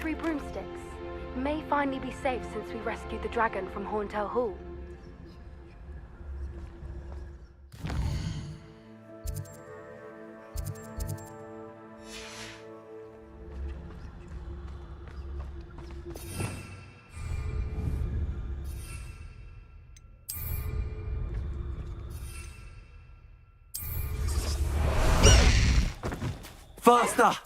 3 broomsticks. May finally be safe since we rescued the dragon from Horntail Hall. Faster!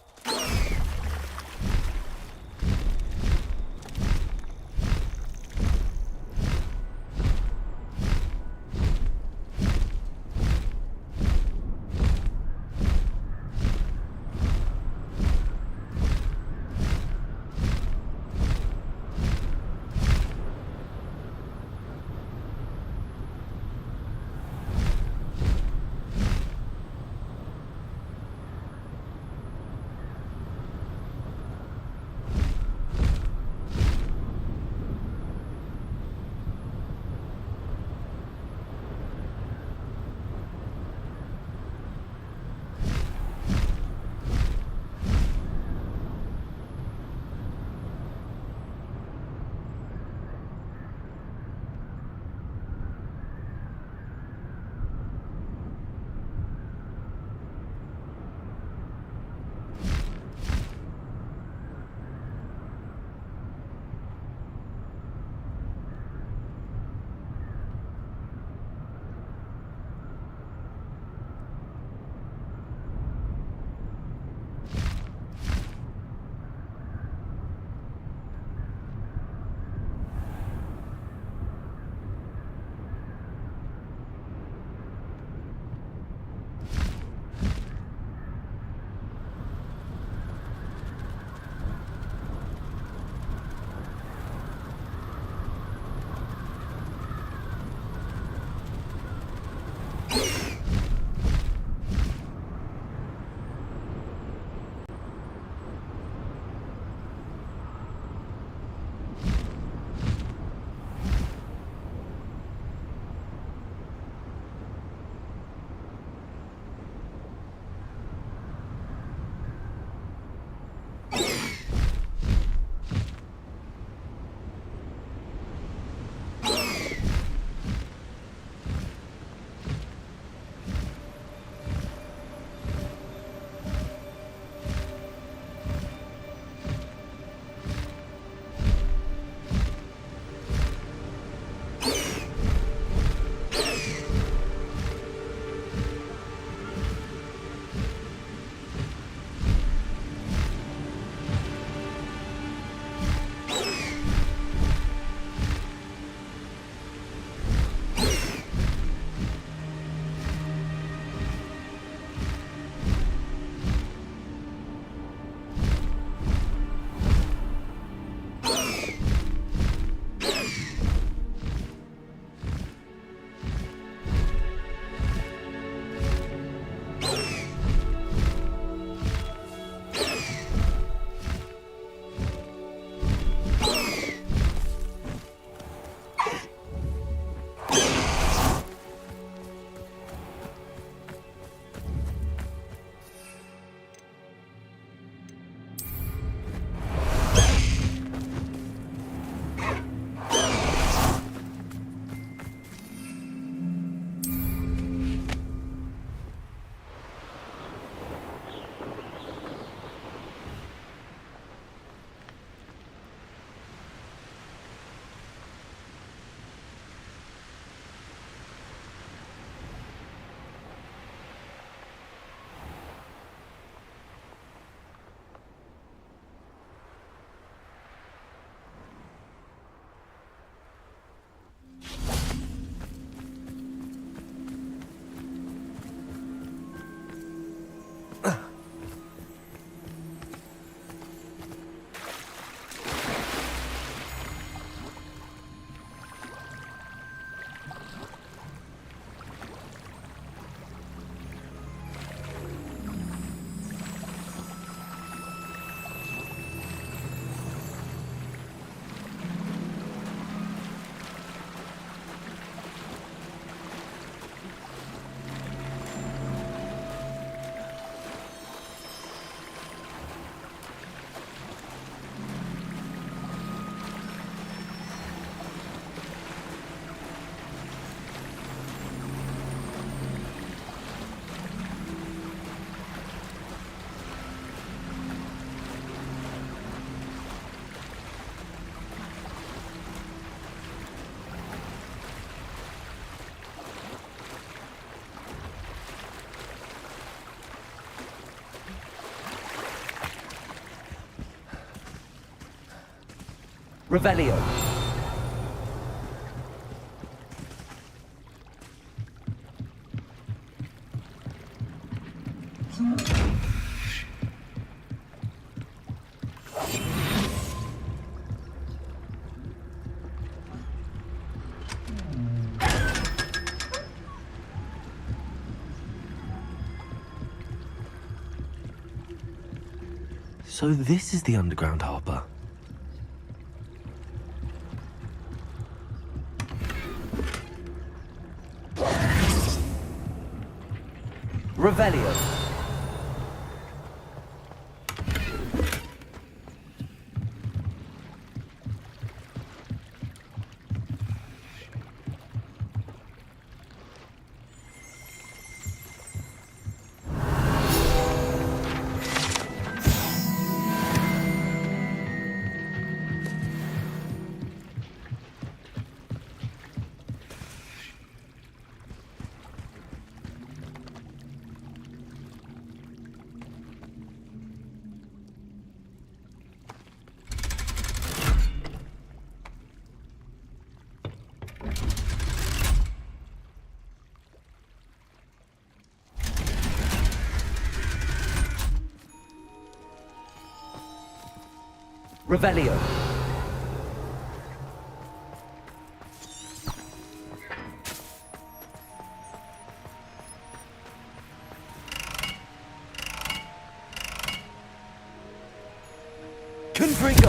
Revelio. So this is the underground harbour. Revelio. Revelio. Confringo.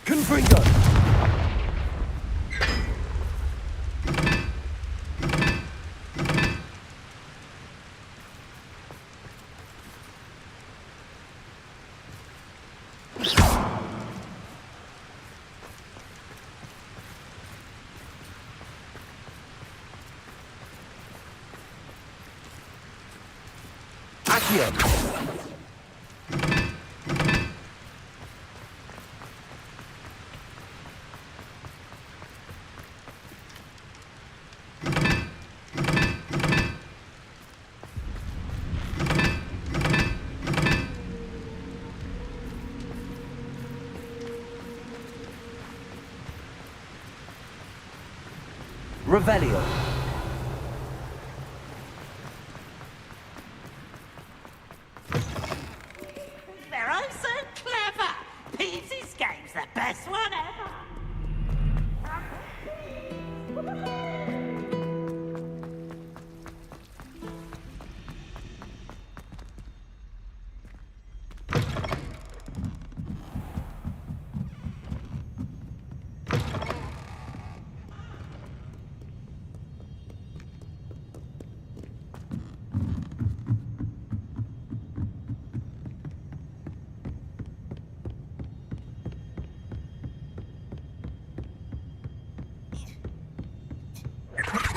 Confringo. Accio. Revelio. They're oh so clever. Pete's escape's the best one ever.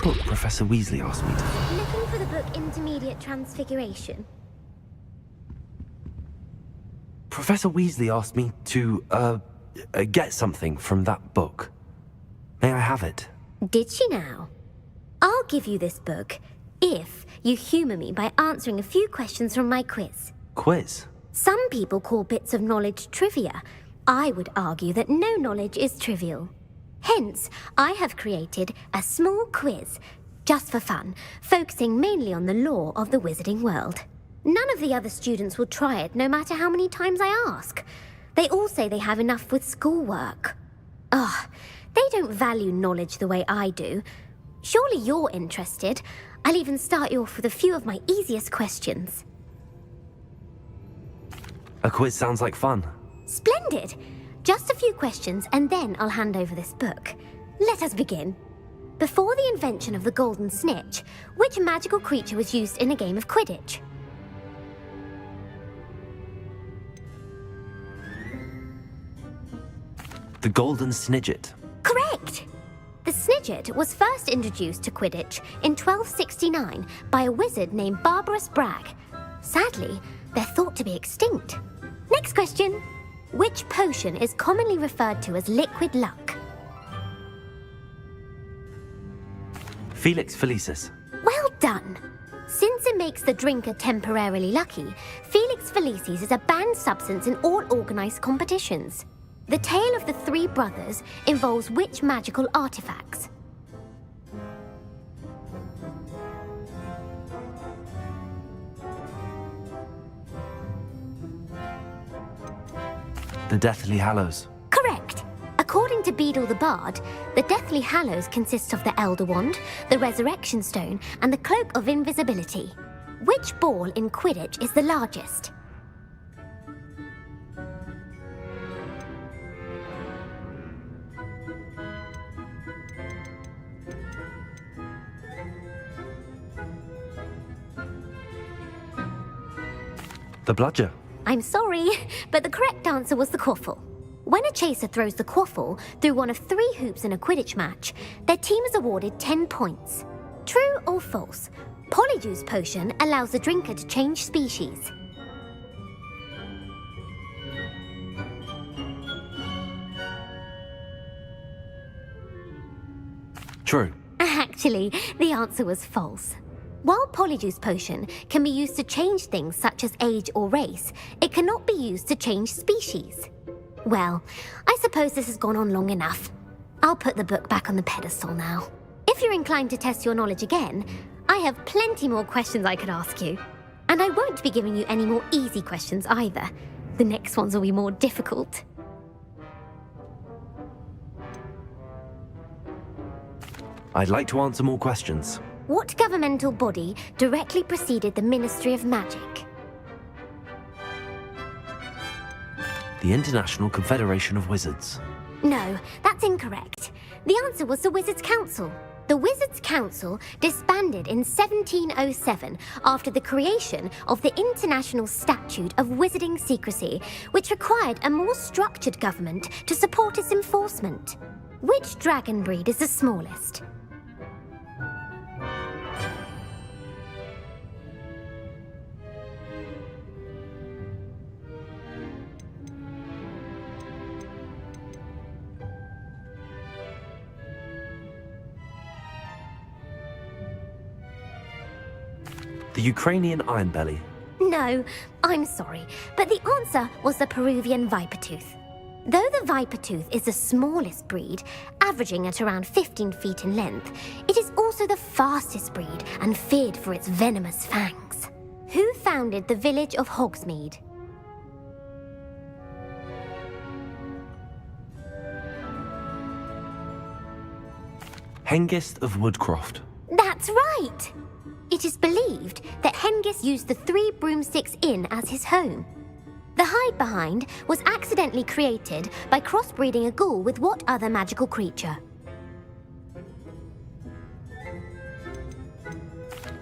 Book Professor Weasley asked me to... Looking for the book Intermediate Transfiguration? Professor Weasley asked me to, get something from that book. May I have it? Did she now? I'll give you this book if you humour me by answering a few questions from my quiz. Quiz? Some people call bits of knowledge trivia. I would argue that no knowledge is trivial. Hence, I have created a small quiz, just for fun, focusing mainly on the lore of the wizarding world. None of the other students will try it, no matter how many times I ask. They all say they have enough with schoolwork. Ugh, they don't value knowledge the way I do. Surely you're interested. I'll even start you off with a few of my easiest questions. A quiz sounds like fun. Splendid! Just a few questions and then I'll hand over this book. Let us begin. Before the invention of the golden snitch, which magical creature was used in a game of Quidditch? The golden snidget. Correct! The snidget was first introduced to Quidditch in 1269 by a wizard named Barbarous Bragg. Sadly, they're thought to be extinct. Next question. Which potion is commonly referred to as liquid luck? Felix Felicis. Well done! Since it makes the drinker temporarily lucky, Felix Felicis is a banned substance in all organised competitions. The tale of the three brothers involves which magical artifacts? The Deathly Hallows. Correct! According to Beadle the Bard, the Deathly Hallows consists of the Elder Wand, the Resurrection Stone, and the Cloak of Invisibility. Which ball in Quidditch is the largest? The bludger. I'm sorry, but the correct answer was the quaffle. When a chaser throws the quaffle through one of 3 hoops in a Quidditch match, their team is awarded 10 points. True or false? Polyjuice potion allows the drinker to change species. True. Actually, the answer was false. While Polyjuice potion can be used to change things such as age or race, it cannot be used to change species. Well, I suppose this has gone on long enough. I'll put the book back on the pedestal now. If you're inclined to test your knowledge again, I have plenty more questions I could ask you. And I won't be giving you any more easy questions either. The next ones will be more difficult. I'd like to answer more questions. What governmental body directly preceded the Ministry of Magic? The International Confederation of Wizards. No, that's incorrect. The answer was the Wizards' Council. The Wizards' Council disbanded in 1707 after the creation of the International Statute of Wizarding Secrecy, which required a more structured government to support its enforcement. Which dragon breed is the smallest? The Ukrainian Ironbelly. No, I'm sorry, but the answer was the Peruvian Vipertooth. Though the Vipertooth is the smallest breed, averaging at around 15 feet in length, it is also the fastest breed and feared for its venomous fangs. Who founded the village of Hogsmeade? Hengist of Woodcroft. That's right! It is believed that Hengist used the 3 Broomsticks Inn as his home. The hide-behind was accidentally created by crossbreeding a ghoul with what other magical creature?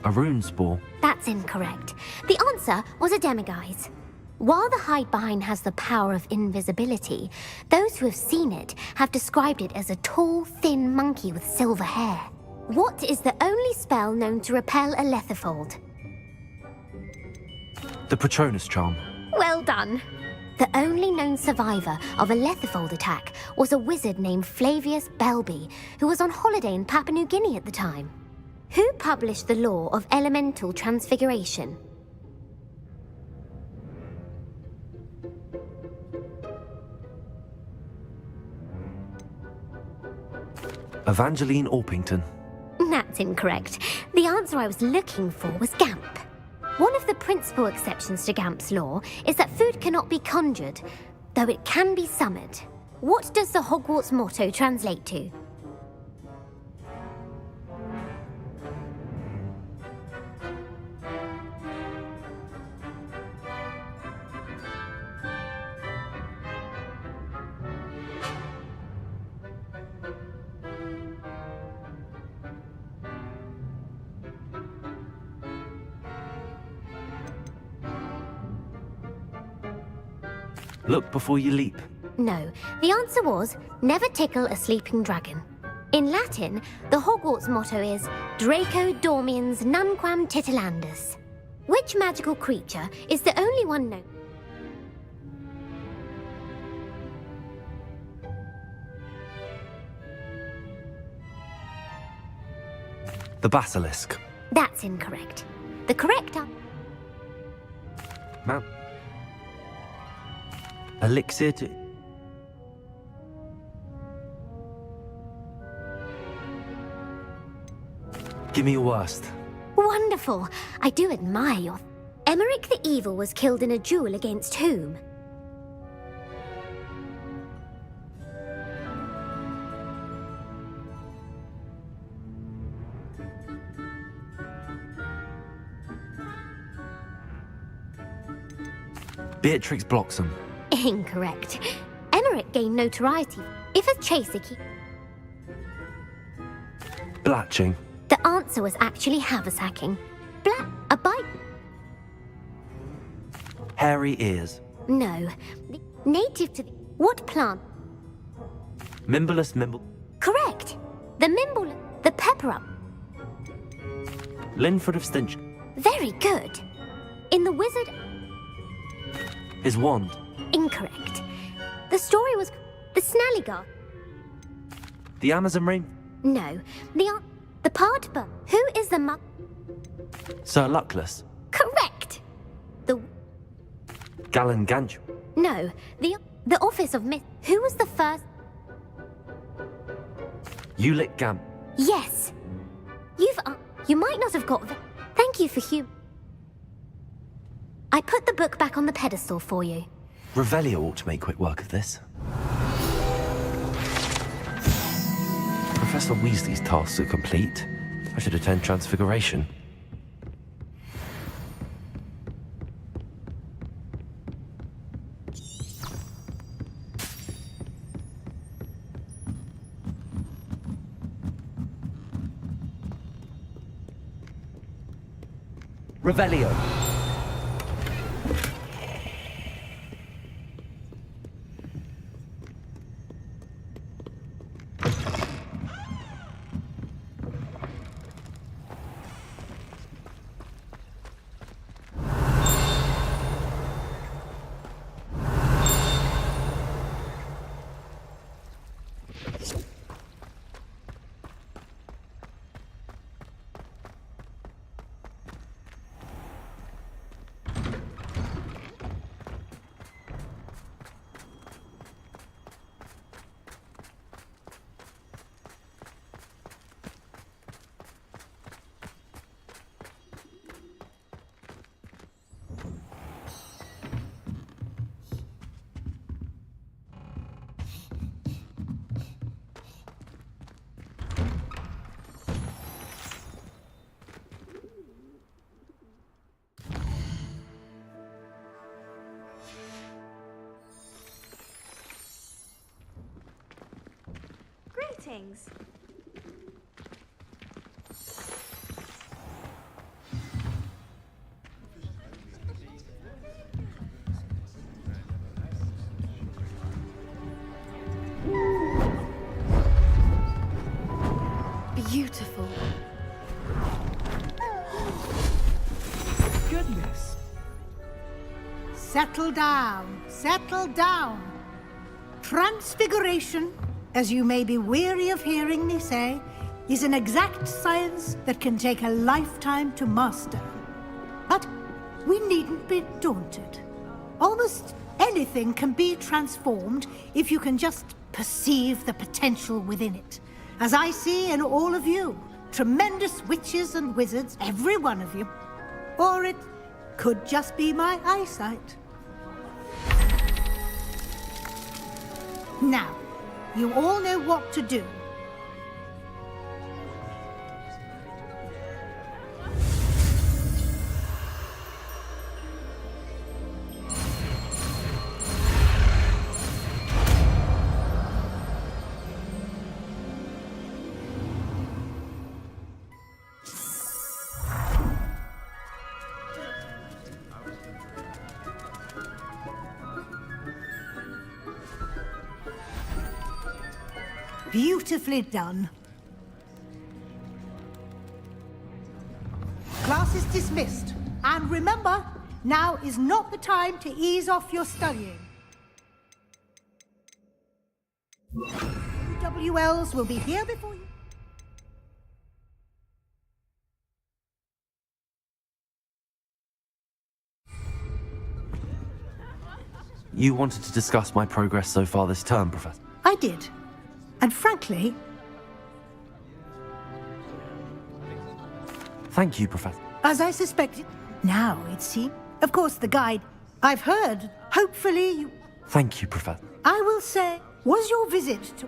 A rune spore. That's incorrect. The answer was a demiguise. While the hide-behind has the power of invisibility, those who have seen it have described it as a tall, thin monkey with silver hair. What is the only spell known to repel a lethifold? The Patronus charm. Well done. The only known survivor of a lethifold attack was a wizard named Flavius Belby, who was on holiday in Papua New Guinea at the time. Who published the law of elemental transfiguration? Evangeline Orpington. That's incorrect. The answer I was looking for was Gamp. One of the principal exceptions to Gamp's law is that food cannot be conjured, though it can be summoned. What does the Hogwarts motto translate to? Look before you leap. No, the answer was never tickle a sleeping dragon. In Latin, the Hogwarts motto is Draco dormiens nunquam titilandus. Which magical creature is the only one known? The basilisk. That's incorrect. The correct answer. Mount. Elixir to... Give me your worst. Wonderful. I do admire your... Emmerich the Evil was killed in a duel against whom? Beatrix Bloxham. Incorrect. Emmerich gained notoriety if a chaser Blatching. The answer was actually haversacking. A bite? Hairy ears. No. Native to the... What plant? Mimblelus mimble. Correct. The mimble... The pepper up. Linford of Stinch. Very good. In the wizard... His wand. Incorrect. The story was... The Snallygar. The Amazon rain. No. The Partber. Who is the mu... Sir Luckless. Correct. The... Gallangantu. No. The Office of Myth... Who was the first... Ulick Gamp. Yes. You might not have got... Thank you for I put the book back on the pedestal for you. Revelio ought to make quick work of this. Professor Weasley's tasks are complete. I should attend Transfiguration. Revelio. Greetings. Beautiful. Goodness. Settle down. Settle down. Transfiguration, as you may be weary of hearing me say, is an exact science that can take a lifetime to master. But we needn't be daunted. Almost anything can be transformed if you can just perceive the potential within it. as I see in all of you. Tremendous witches and wizards, every one of you. Or it could just be my eyesight. Now, you all know what to do. Beautifully done. Class is dismissed. And remember, now is not the time to ease off your studying. WLs will be here before you. You wanted to discuss my progress so far this term, Professor? I did. And frankly... Thank you, Professor. As I suspected, now it seems. Of course, the guide, I've heard. Hopefully you... Thank you, Professor. I will say, was your visit to...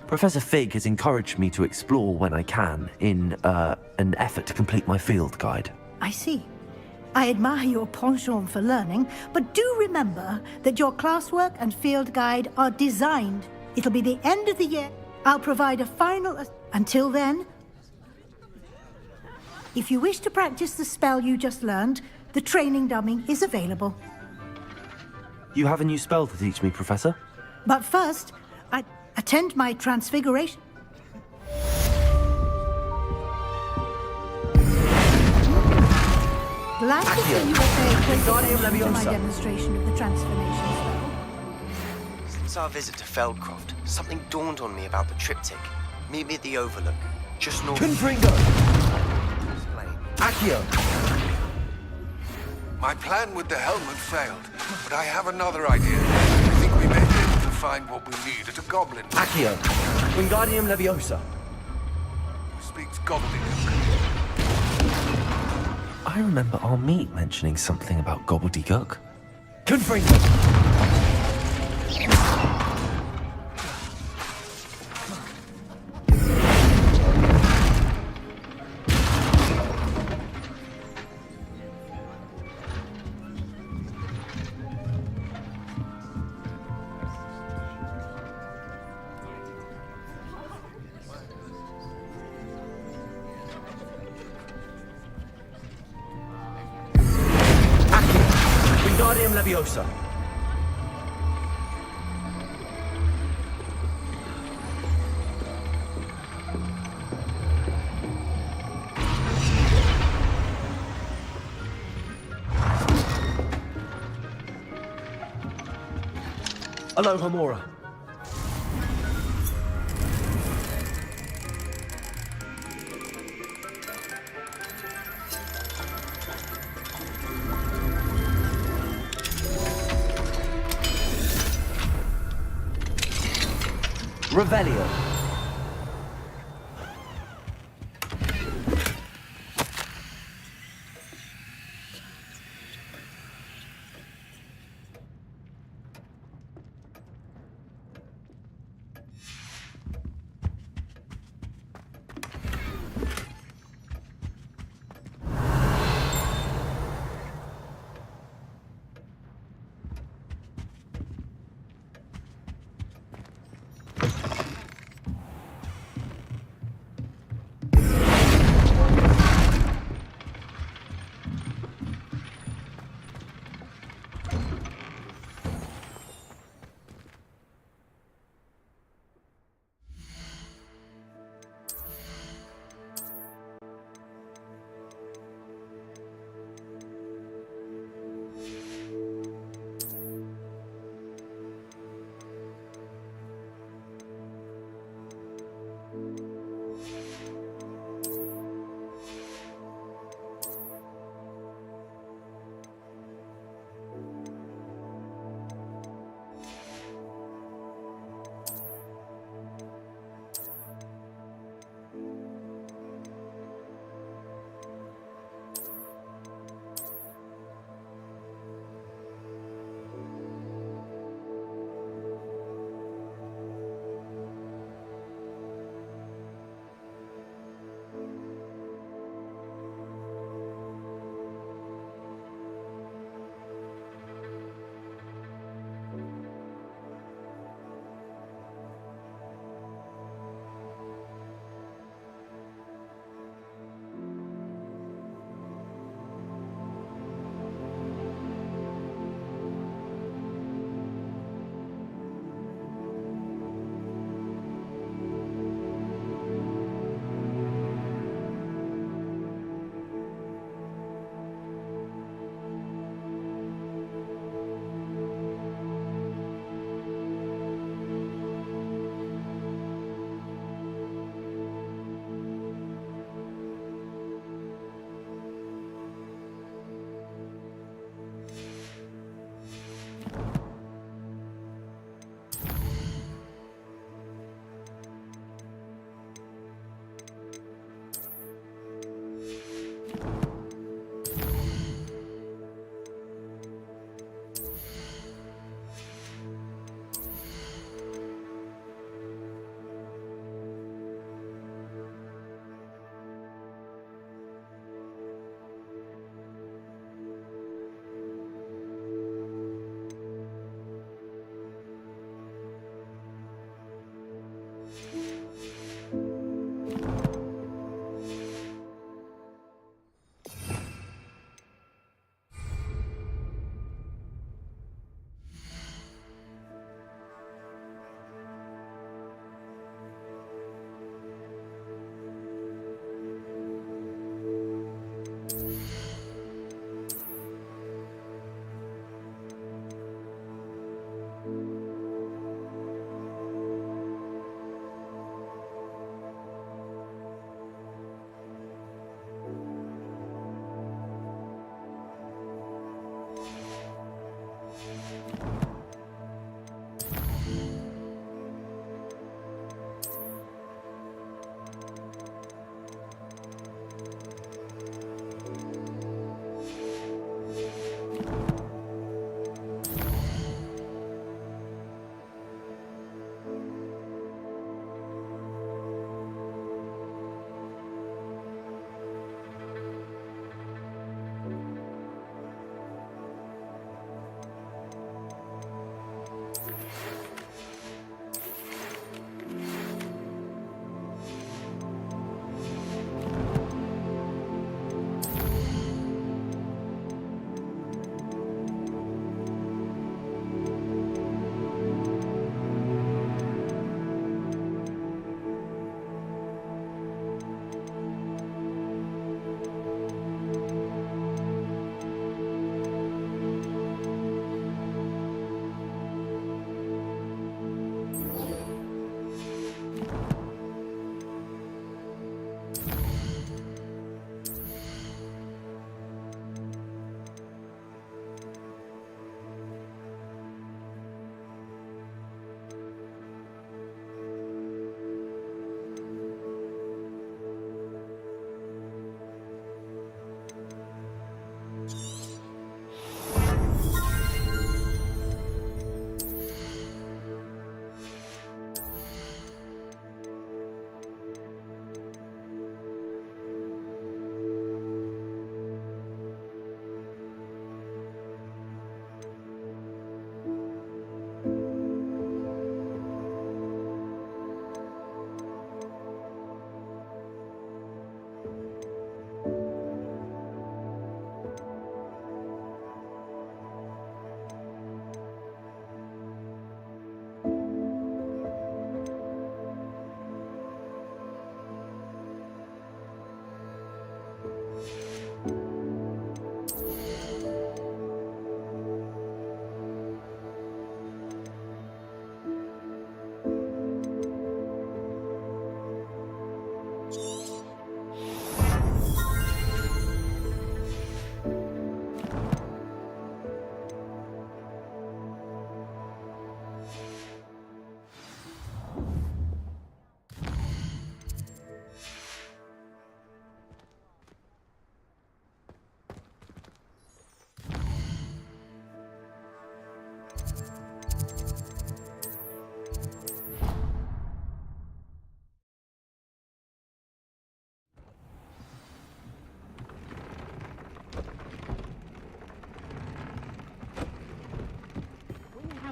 Professor Fig has encouraged me to explore when I can in an effort to complete my field guide. I see. I admire your penchant for learning, but do remember that your classwork and field guide are designed. It'll be the end of the year. I'll provide a final... Until then, if you wish to practice the spell you just learned, the training dummy is available. You have a new spell to teach me, Professor? But first, I attend my transfiguration. Glad to see you pay close attention to my demonstration of the transformation spell. Since our visit to Feldcroft, something dawned on me about the triptych. Meet me at the Overlook, just north of... Confringo! Explain. Accio! My plan with the helmet failed, but I have another idea. I think we may be able to find what we need at a goblin Accio! Wingardium Leviosa! who speaks gobbledygook. I remember our meet mentioning something about gobbledygook. Confringo! Wingardium Leviosa! Aloha Mora. Revelio.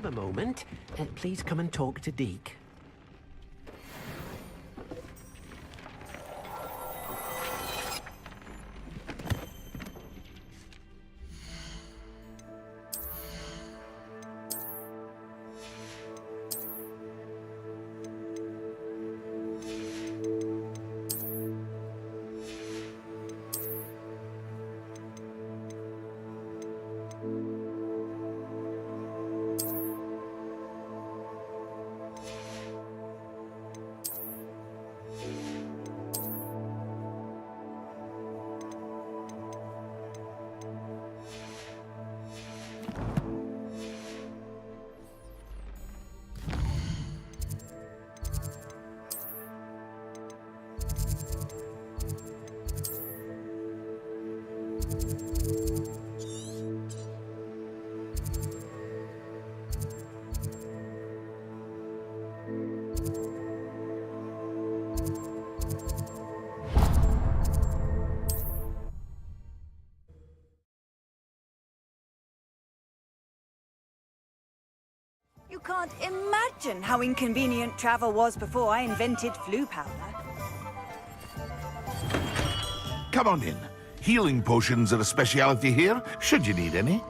A moment. Please come and talk to Deke. You can't imagine how inconvenient travel was before I invented flu powder. Come on in. Healing potions are a speciality here, should you need any.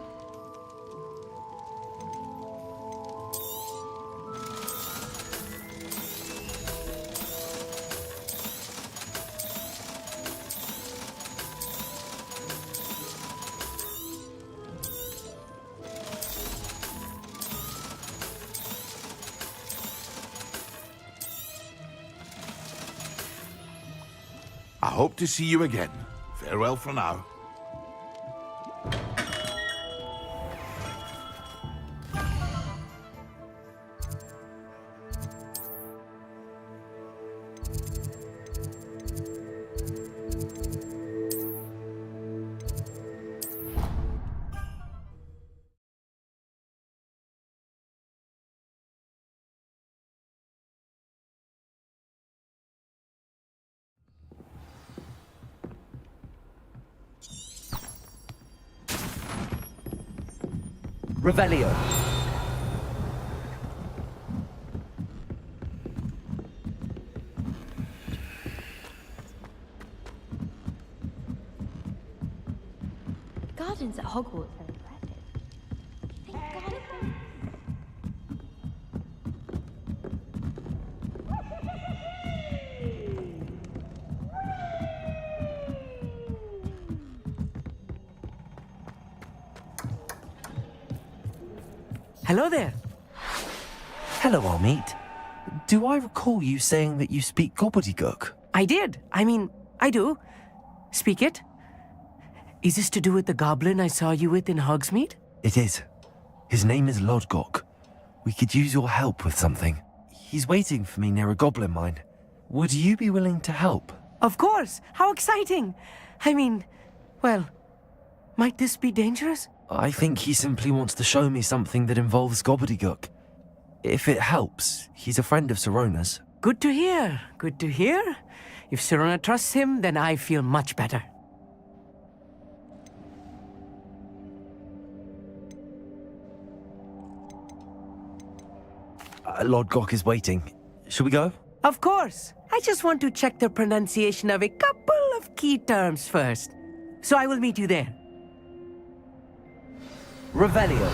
hope to see you again. Farewell for now. Revelio. Gardens at Hogwarts are impressive. Think garden. Hello there. Hello, Armeet. Do I recall you saying that you speak gobbledygook? I did. I do. Speak it. Is this to do with the goblin I saw you with in Hogsmeade? It is. His name is Lodgok. We could use your help with something. He's waiting for me near a goblin mine. Would you be willing to help? Of course. How exciting. Well, might this be dangerous? I think he simply wants to show me something that involves gobbledygook. If it helps, he's a friend of Sirona's. Good to hear. Good to hear. If Sirona trusts him, then I feel much better. Lodgok is waiting. Shall we go? Of course. I just want to check the pronunciation of a couple of key terms first. So I will meet you there. Revelio.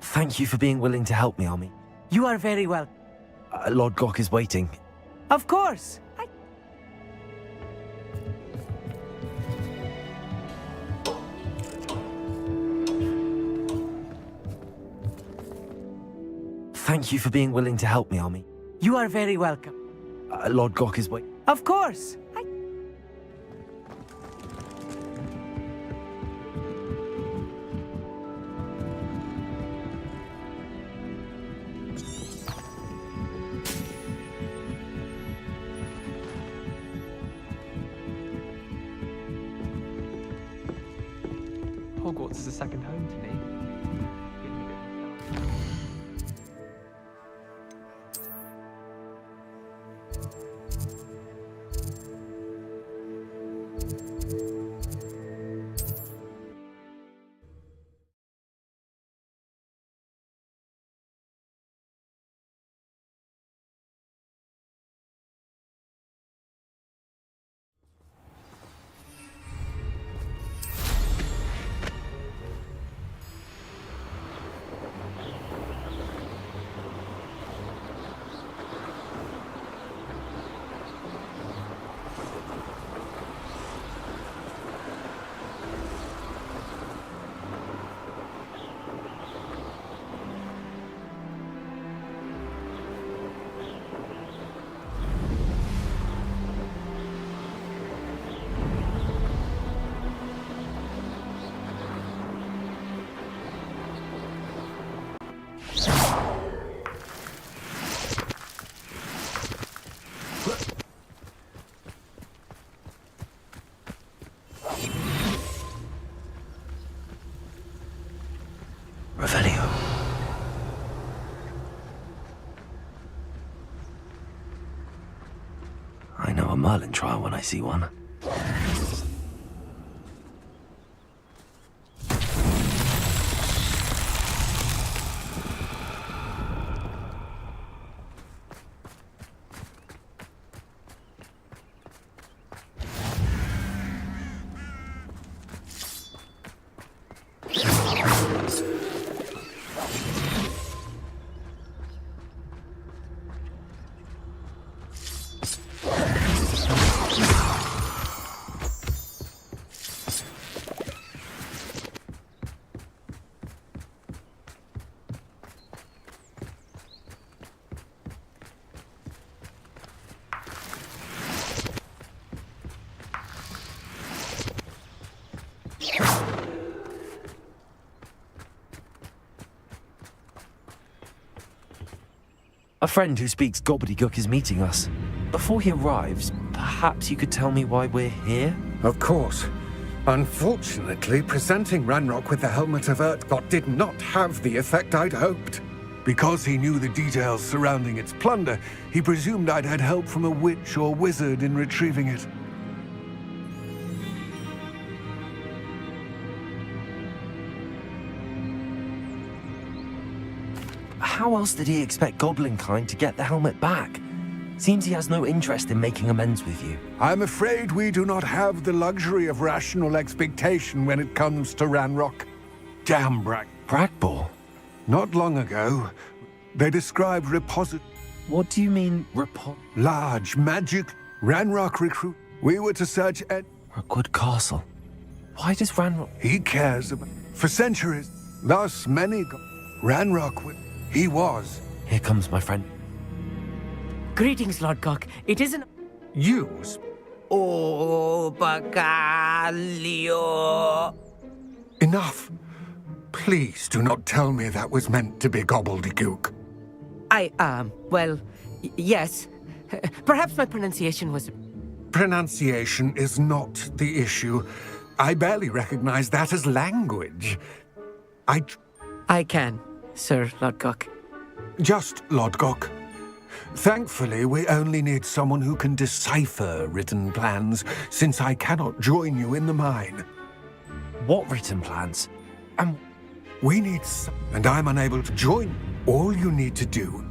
Thank you for being willing to help me, Army. You are very welcome. Lodgok is waiting. Of course. Thank you for being willing to help me, Army. You are very welcome. Lodgok is waiting. Of course. Hogwarts is a second home to me. Revelio. I know a Merlin trial when I see one. friend who speaks gobbledygook is meeting us. Before he arrives, perhaps you could tell me why we're here? Of course. Unfortunately, presenting Ranrock with the Helmet of Urtkot did not have the effect I'd hoped. Because he knew the details surrounding its plunder, he presumed I'd had help from a witch or wizard in retrieving it. How else did he expect Goblinkind to get the helmet back? Seems he has no interest in making amends with you. I'm afraid we do not have the luxury of rational expectation when it comes to Ranrock. Damn Bragbor? Not long ago, they described What do you mean, large magic Ranrock recruit. We were to search at Rookwood Castle. Why does Ranrock... He cares about... For centuries, thus many... Ranrock, he was. Here comes my friend. Greetings, Lodgok. It isn't... Use. Oh, Bacalio. Enough. Please do not tell me that was meant to be gobbledygook. Well, yes. Perhaps my pronunciation was... Pronunciation is not the issue. I barely recognize that as language. I can, Sir Lodgok. Just Lodgok. Thankfully, we only need someone who can decipher written plans, since I cannot join you in the mine. What written plans? And... We need and I'm unable to join. All you need to do...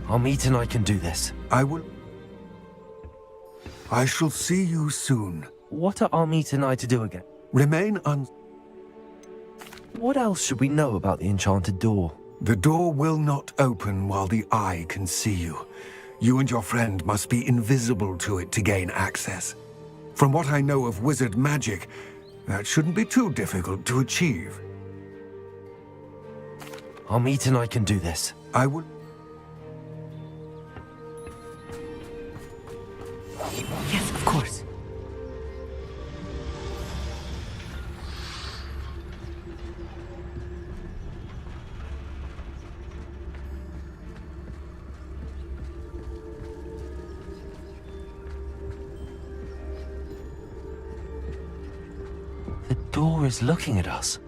Armit and I can do this. I shall see you soon. What are Armit and I to do again? Remain What else should we know about the enchanted door? The door will not open while the eye can see you. You and your friend must be invisible to it to gain access. From what I know of wizard magic, that shouldn't be too difficult to achieve. Armit and I can do this. Yes, of course. The door is looking at us.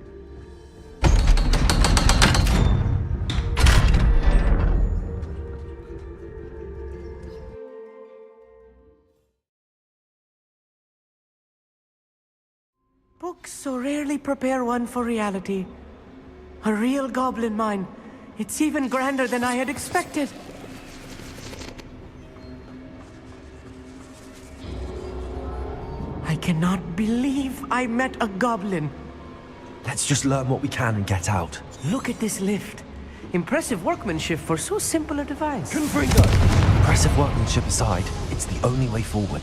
Books so rarely prepare one for reality. A real goblin mine. It's even grander than I had expected. I cannot believe I met a goblin. Let's just learn what we can and get out. Look at this lift. Impressive workmanship for so simple a device. Confringo! Impressive workmanship aside, it's the only way forward.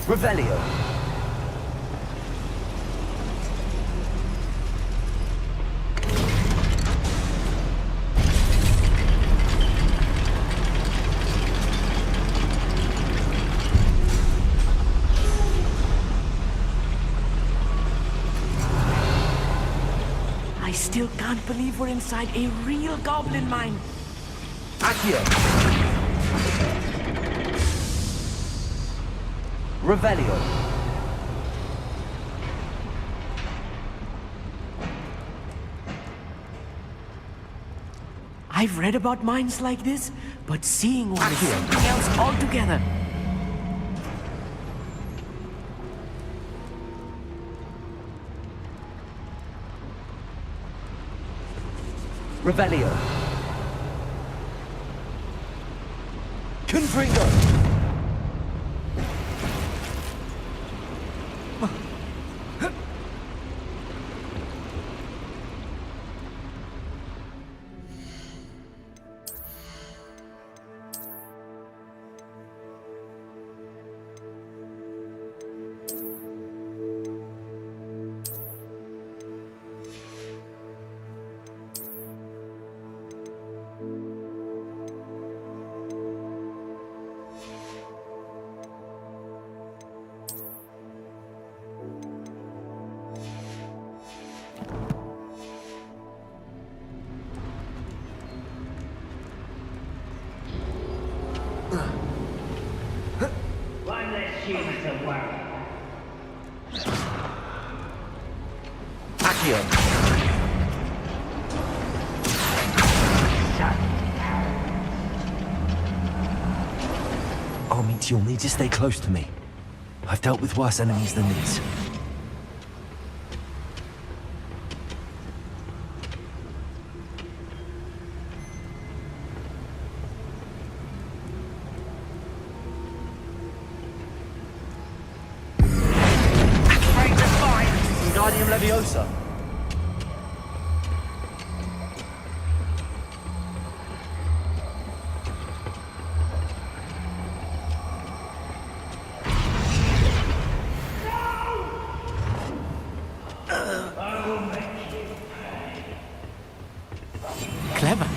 Revelio. I still can't believe we're inside a real goblin mine. Accio. Revelio. I've read about mines like this, but seeing one is something else altogether. Revelio. Confringo. One less human to worry. Accio. Armit, you'll need to stay close to me. I've dealt with worse enemies than these. Wingardium Leviosa. Clever.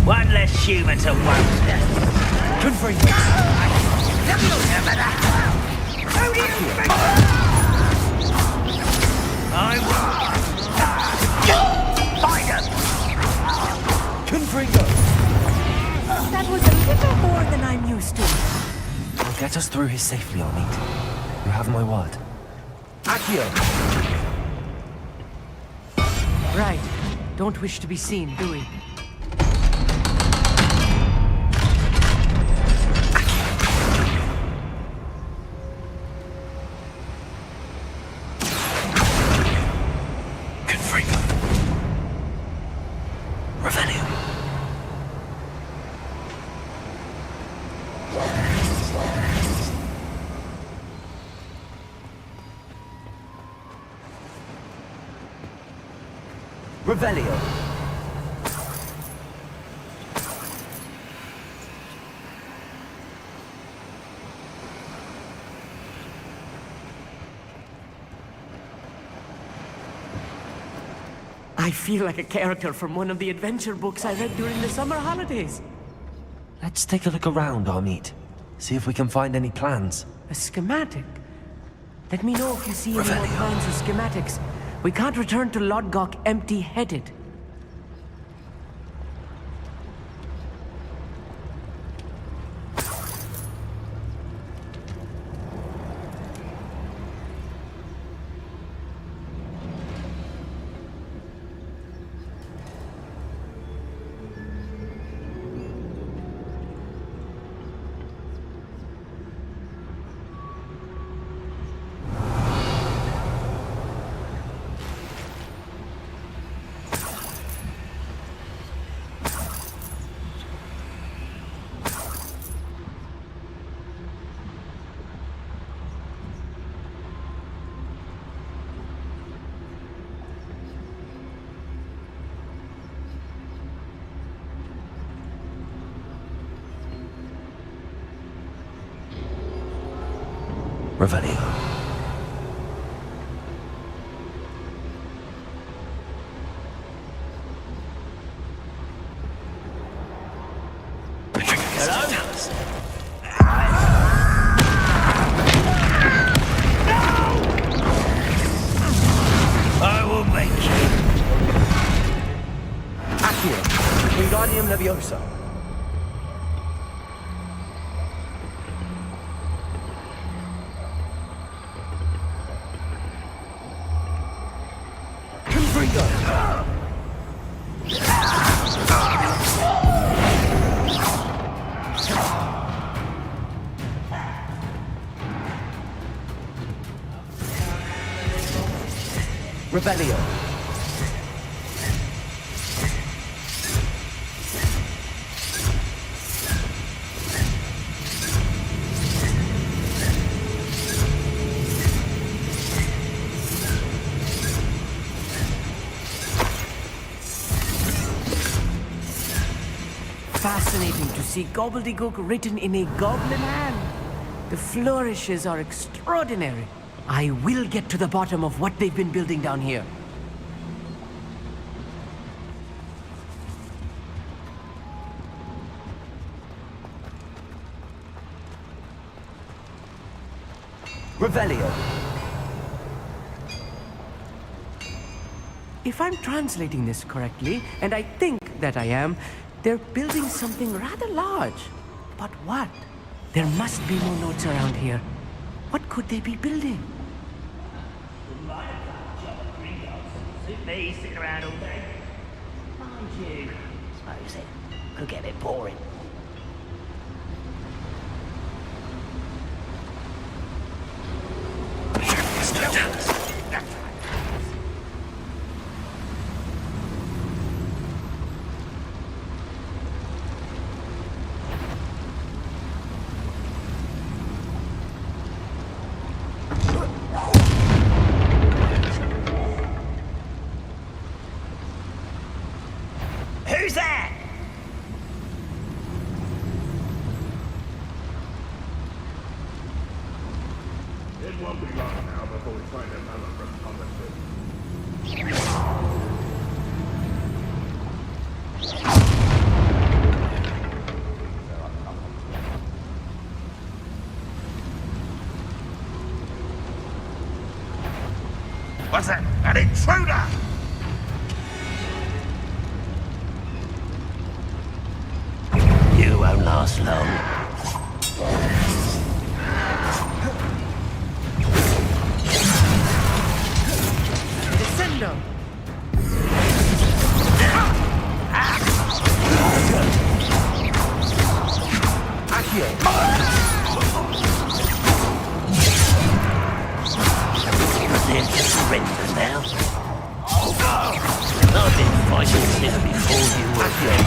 One less human to worry. Confirm. Confringo. That was a little more than I'm used to. I'll get us through his safely, Armit. You have my word. Accio. Right. Don't wish to be seen, do we? Confringo. Revelio. Revelio. I feel like a character from one of the adventure books I read during the summer holidays. Let's take a look around, Armit. See if we can find any plans. A schematic. Let me know if you see any more Revelio. plans or schematics. We can't return to Lodgok empty-headed. Revelio. I will make you. Accio. Wingardium Leviosa. Confringo. Revelio. Fascinating to see gobbledygook written in a goblin hand. The flourishes are extraordinary. I will get to the bottom of what they've been building down here. Revelio. If I'm translating this correctly, and I think that I am, they're building something rather large. But what? There must be more notes around here. What could they be building? Suit me, sit around all day. Mind you, suppose it could get a bit boring. Who's that? It won't be long now before we find another Republican. What's that? An intruder! You won't last long. Descendo! Accio. They're just surrender now. I've been fighting here before you were here.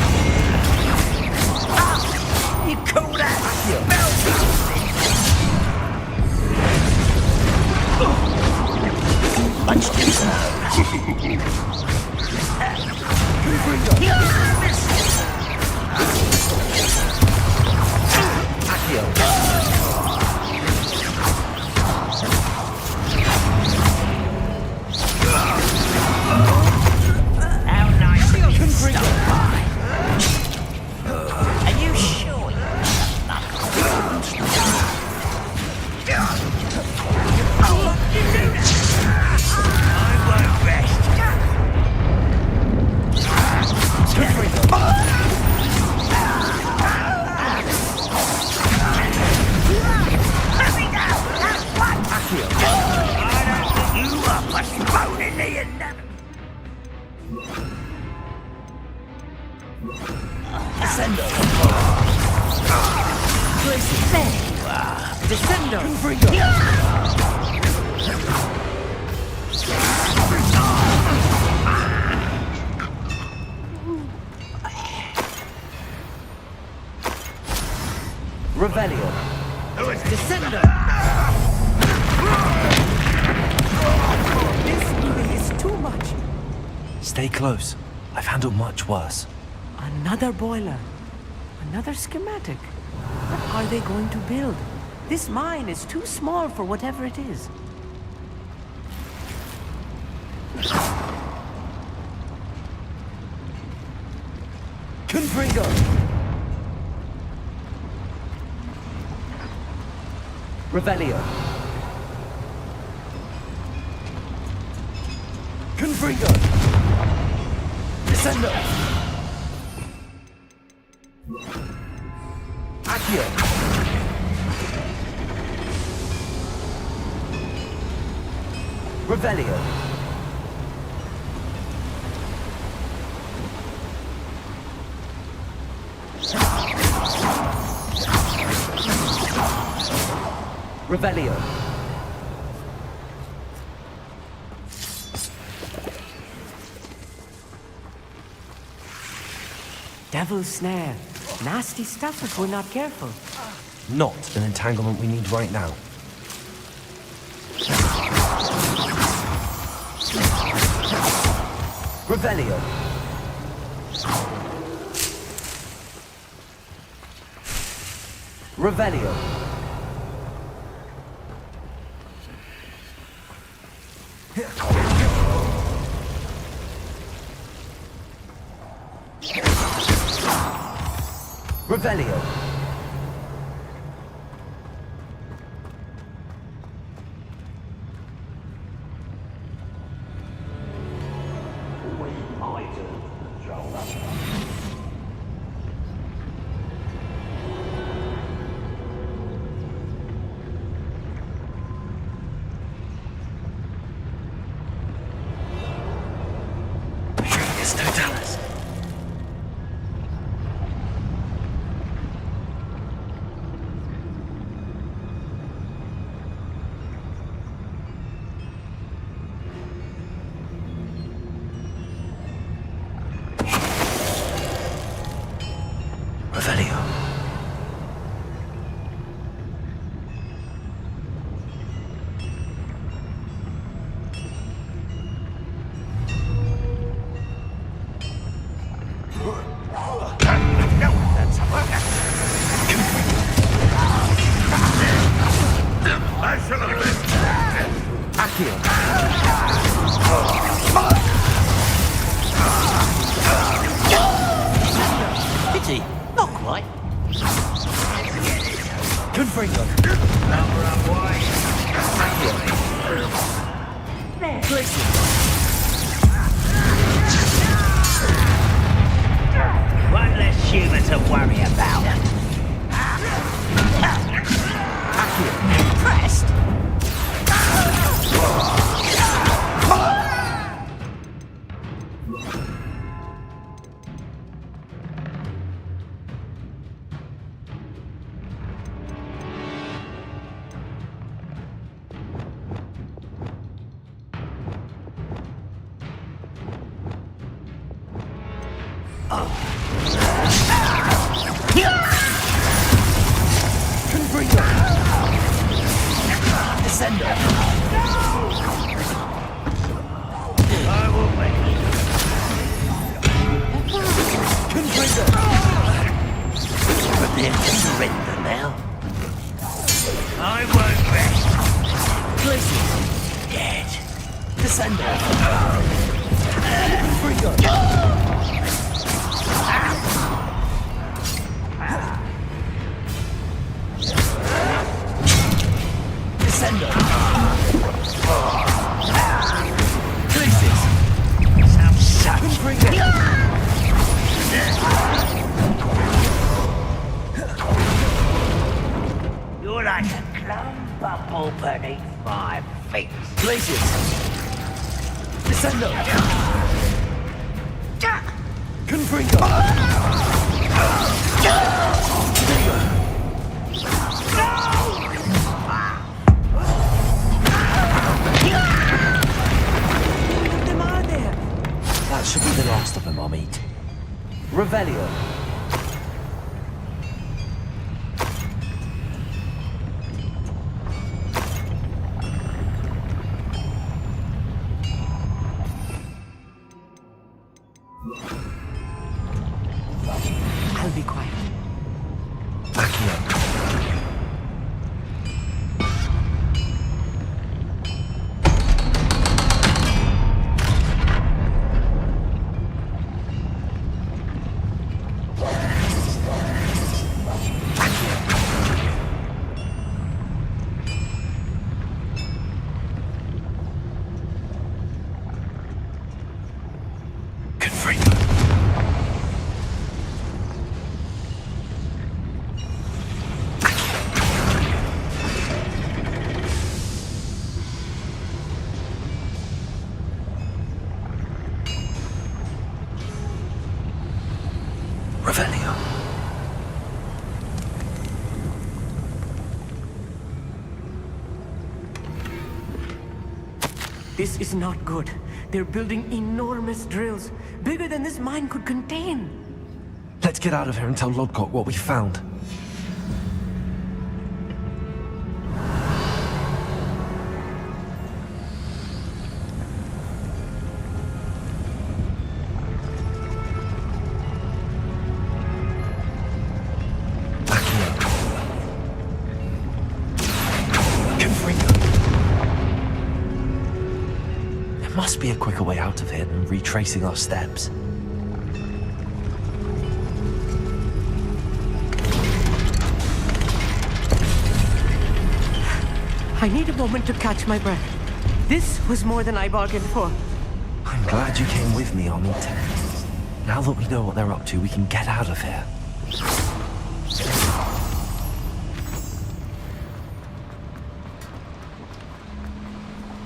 You call that? Much too How nice of you to stop by. Are you sure you're I won't rest. Let me go! That's what! I don't think you are postponing the inevitable. Descendo. There you are. Descendo! Revelio. Descendo! This really is too much. Stay close. I've handled much worse. Another boiler. Another schematic. What are they going to build? This mine is too small for whatever it is. Confringo. Revelio. Confringo. Descendo. Accio. Revelio. Revelio. Devil's snare. Nasty stuff if we're not careful. Not an entanglement we need right now. Revelio. Revelio. Revelio. Pity, not quite. Confringo. One less human to worry about. Impressed? Descendo. I will make it. Confringo. Prepare to surrender now. I won't rest. Glacius. Dead. Descendo. Confringo. Descendo. Glacius. Some such. Confringo. You're like a clump bubble beneath my feet. Glacius. Descendo. Confringo. That should be the last of them I'll meet. Revelio. I'll be quiet. Accio. Revelio. This is not good. They're building enormous drills, bigger than this mine could contain. Let's get out of here and tell Lodgok what we found. There must be a quicker way out of here than retracing our steps. I need a moment to catch my breath. This was more than I bargained for. I'm glad you came with me, Armita. Now that we know what they're up to, we can get out of here.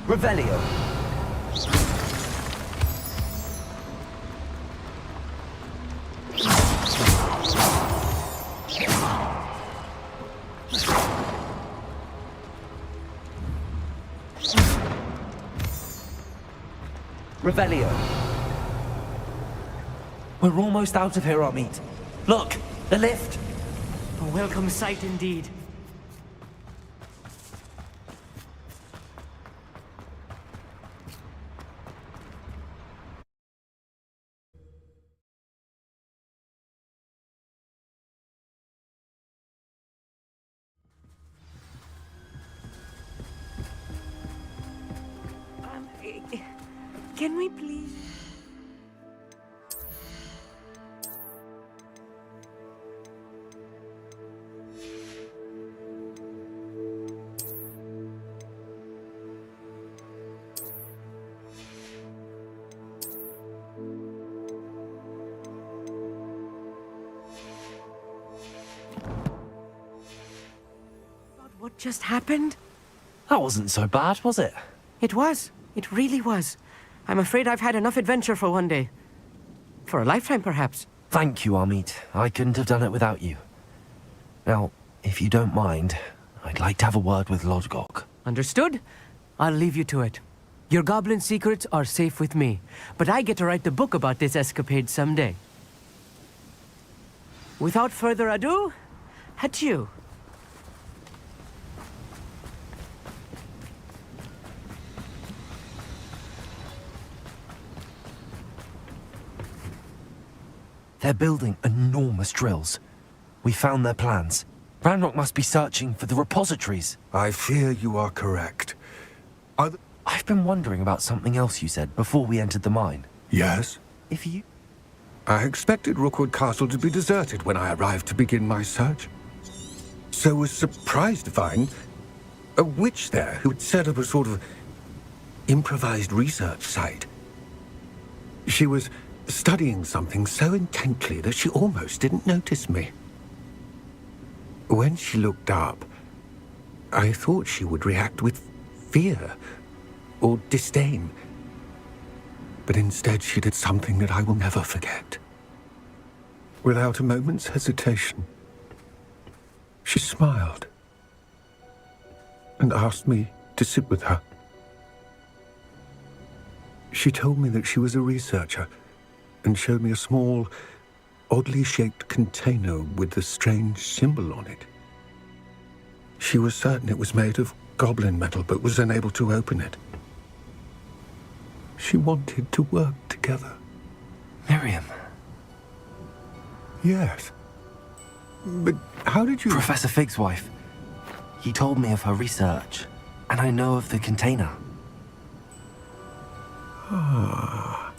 Revelio. Revelio. We're almost out of here, Amit. Look, the lift. A welcome sight indeed. Can we please? What just happened? That wasn't so bad, was it? It was. It really was. I'm afraid I've had enough adventure for one day. For a lifetime, perhaps. Thank you, Amit. I couldn't have done it without you. Now, if you don't mind, I'd like to have a word with Lodgok. Understood? I'll leave you to it. Your goblin secrets are safe with me, but I get to write the book about this escapade someday. Without further ado, adieu. They're building enormous drills. We found their plans. Ranrock must be searching for the repositories. I fear you are correct. I've been wondering about something else you said before we entered the mine. Yes? If you... I expected Rookwood Castle to be deserted when I arrived to begin my search. So was surprised to find a witch there who had set up a sort of improvised research site. She was studying something so intently that she almost didn't notice me. When she looked up, I thought she would react with fear or disdain. But instead she did something that I will never forget. Without a moment's hesitation, she smiled and asked me to sit with her. She told me that she was a researcher and showed me a small, oddly shaped container with a strange symbol on it. She was certain it was made of goblin metal, but was unable to open it. She wanted to work together. Miriam. Yes. But how did you... Professor Fig's wife. He told me of her research, and I know of the container. Ah.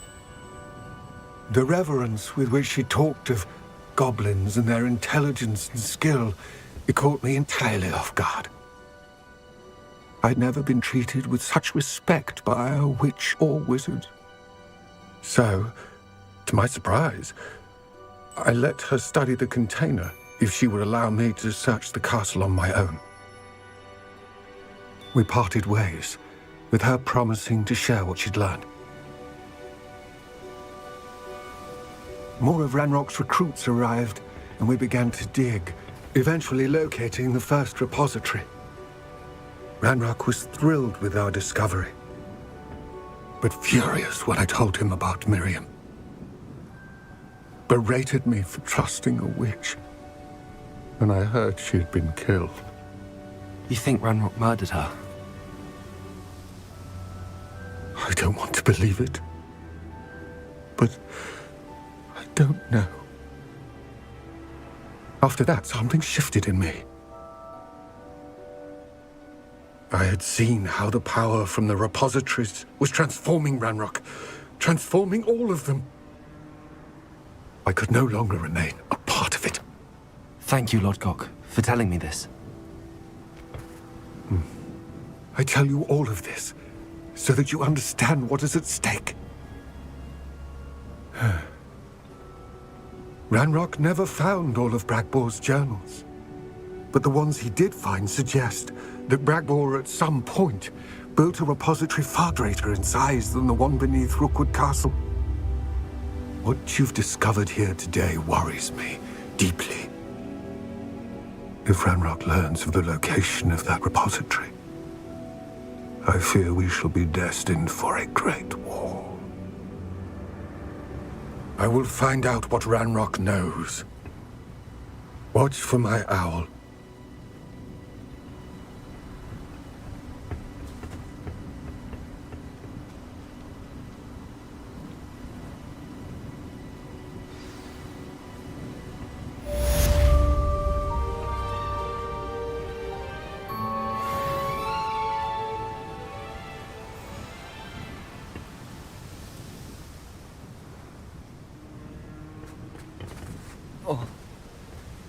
The reverence with which she talked of goblins and their intelligence and skill, it caught me entirely off guard. I'd never been treated with such respect by a witch or wizard. So, to my surprise, I let her study the container if she would allow me to search the castle on my own. We parted ways, with her promising to share what she'd learned. More of Ranrock's recruits arrived, and we began to dig, eventually locating the first repository. Ranrock was thrilled with our discovery, but furious when I told him about Miriam. Berated me for trusting a witch, and I heard she had been killed. You think Ranrock murdered her? I don't want to believe it, but I don't know. After that, something shifted in me. I had seen how the power from the repositories was transforming Ranrock, transforming all of them. I could no longer remain a part of it. Thank you, Lodgok, for telling me this. I tell you all of this so that you understand what is at stake. Ranrock never found all of Bragbor's journals. But the ones he did find suggest that Bragbor at some point built a repository far greater in size than the one beneath Rookwood Castle. What you've discovered here today worries me deeply. If Ranrock learns of the location of that repository, I fear we shall be destined for a great war. I will find out what Ranrock knows. Watch for my owl.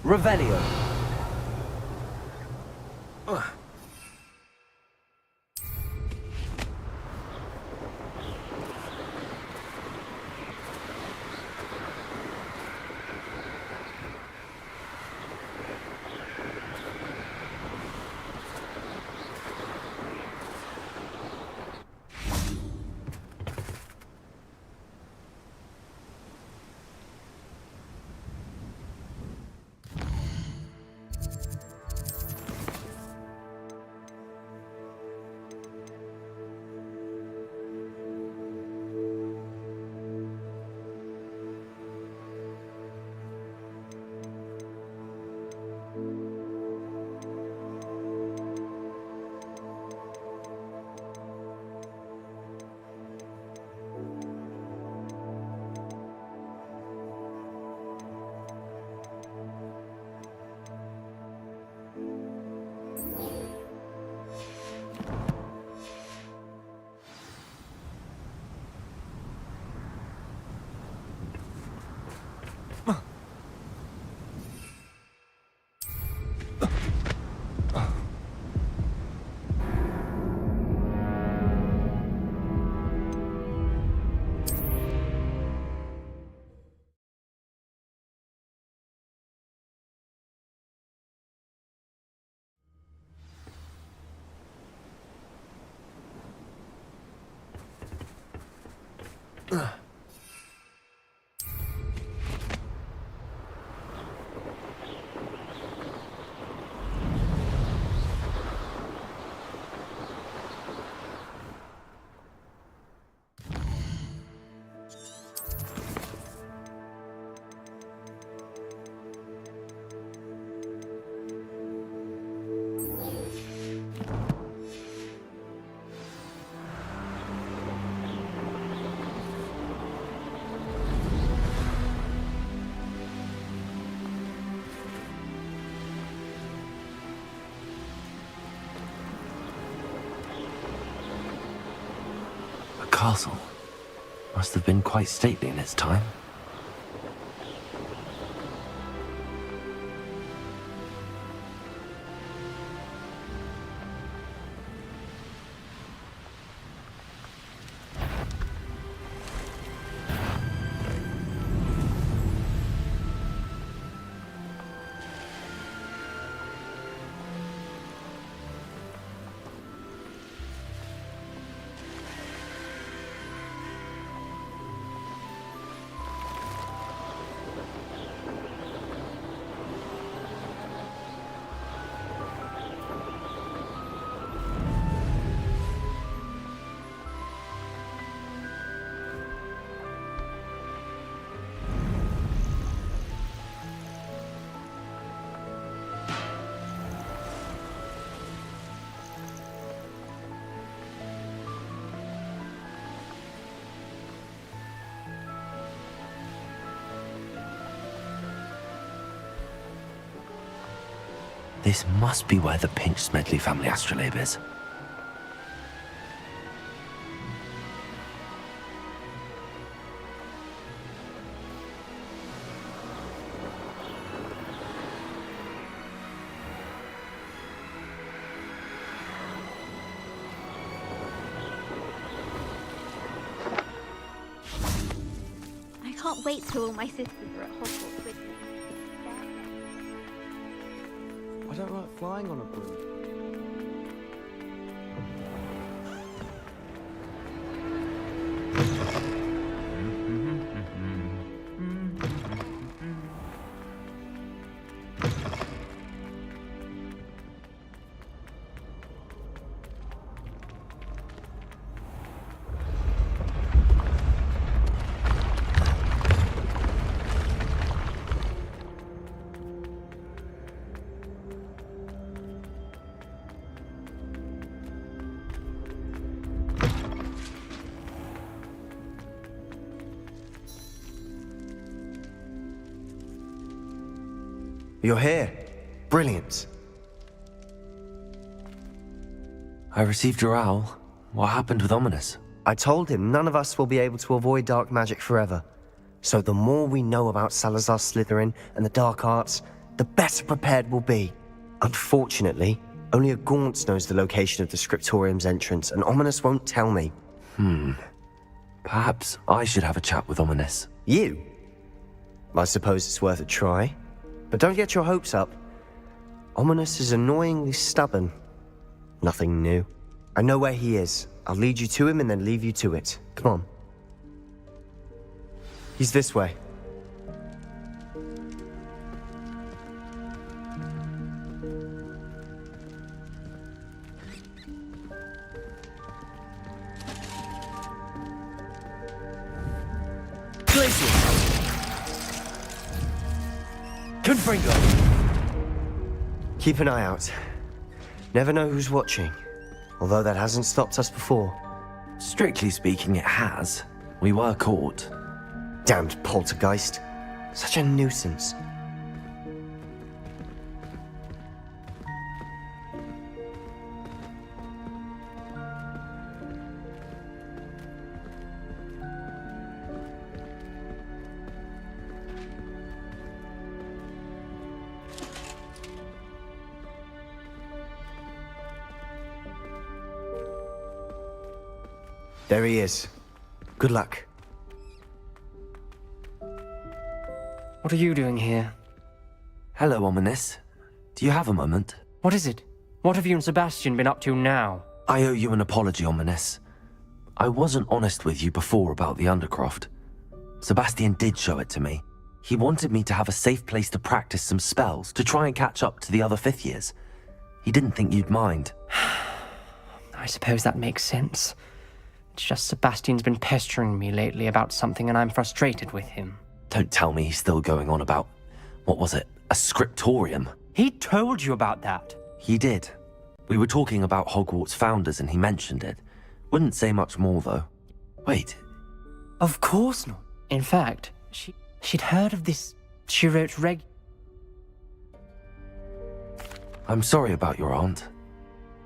Revelio. Castle must have been quite stately in its time. This must be where the Pinch-Smedley family astrolabe is. I can't wait till all my sisters are at Hogwarts with me. I don't like flying on a broom. You're here. Brilliant. I received your owl. What happened with Ominous? I told him none of us will be able to avoid dark magic forever. So the more we know about Salazar Slytherin and the dark arts, the better prepared we'll be. Unfortunately, only a Gaunt knows the location of the Scriptorium's entrance, and Ominous won't tell me. Perhaps I should have a chat with Ominous. You? I suppose it's worth a try. But don't get your hopes up. Ominous is annoyingly stubborn. Nothing new. I know where he is. I'll lead you to him and then leave you to it. Come on. He's this way. Confringo! Keep an eye out. Never know who's watching. Although that hasn't stopped us before. Strictly speaking, it has. We were caught. Damned poltergeist. Such a nuisance. There he is. Good luck. What are you doing here? Hello, Ominous. Do you have a moment? What is it? What have you and Sebastian been up to now? I owe you an apology, Ominous. I wasn't honest with you before about the Undercroft. Sebastian did show it to me. He wanted me to have a safe place to practice some spells, to try and catch up to the other fifth years. He didn't think you'd mind. I suppose that makes sense. It's just Sebastian's been pestering me lately about something and I'm frustrated with him. Don't tell me he's still going on about, what was it, a scriptorium? He told you about that. He did. We were talking about Hogwarts founders and he mentioned it. Wouldn't say much more though. Wait. Of course not. In fact, she'd heard of this. She wrote I'm sorry about your aunt.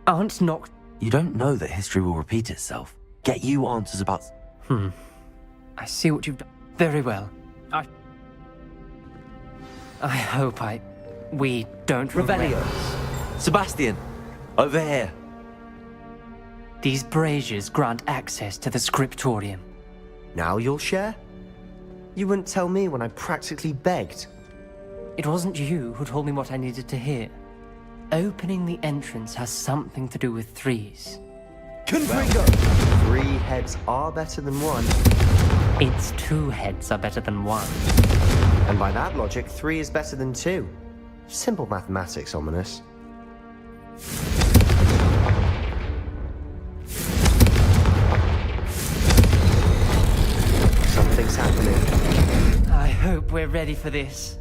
Aunt knocked. You don't know that history will repeat itself. Get you answers about... I see what you've done. Very well. I hope we don't Revelio. Sebastian! Over here. These braziers grant access to the scriptorium. Now you'll share? You wouldn't tell me when I practically begged. It wasn't you who told me what I needed to hear. Opening the entrance has something to do with threes. Confringo! 3 heads are better than 1. It's 2 heads are better than 1. And by that logic, 3 is better than 2. Simple mathematics, Ominous. Something's happening. I hope we're ready for this.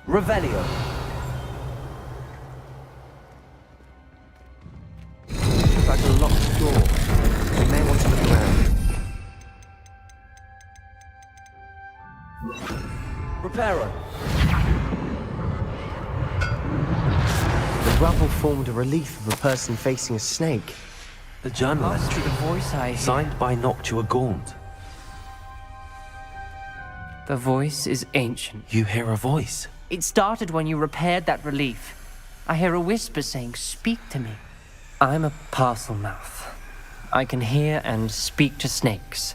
Revelio. Looks like a locked door. We may want to look around. Reparo. The rubble formed a relief of a person facing a snake. The journal Must be the voice I hear. signed by Noctua Gaunt. The voice is ancient. You hear a voice. It started when you repaired that relief. I hear a whisper saying, "Speak to me." I'm a parcel mouth. I can hear and speak to snakes.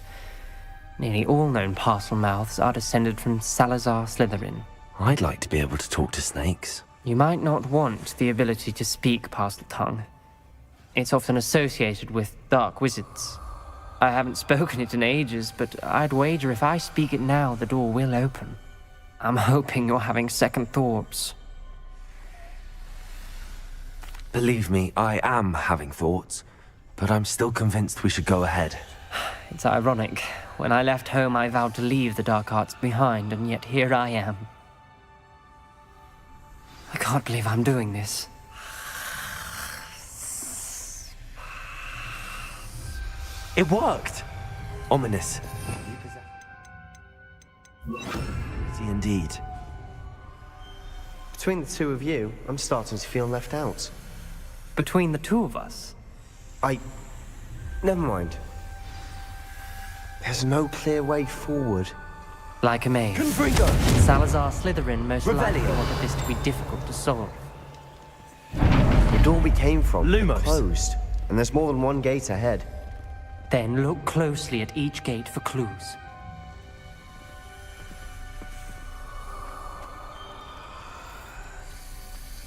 Nearly all known parcel mouths are descended from Salazar Slytherin. I'd like to be able to talk to snakes. You might not want the ability to speak parcel tongue. It's often associated with dark wizards. I haven't spoken it in ages, but I'd wager if I speak it now, the door will open. I'm hoping you're having second thoughts. Believe me, I am having thoughts, but I'm still convinced we should go ahead. It's ironic. When I left home, I vowed to leave the dark arts behind, and yet here I am. I can't believe I'm doing this. It worked! Ominous. See, indeed. Between the two of you, I'm starting to feel left out. Between the two of us? Never mind. There's no clear way forward. Like a maze. Confringo! Salazar Slytherin most likely Revelio. wanted this to be difficult to solve. The door we came from Lumos. closed, and there's more than one gate ahead. Then look closely at each gate for clues.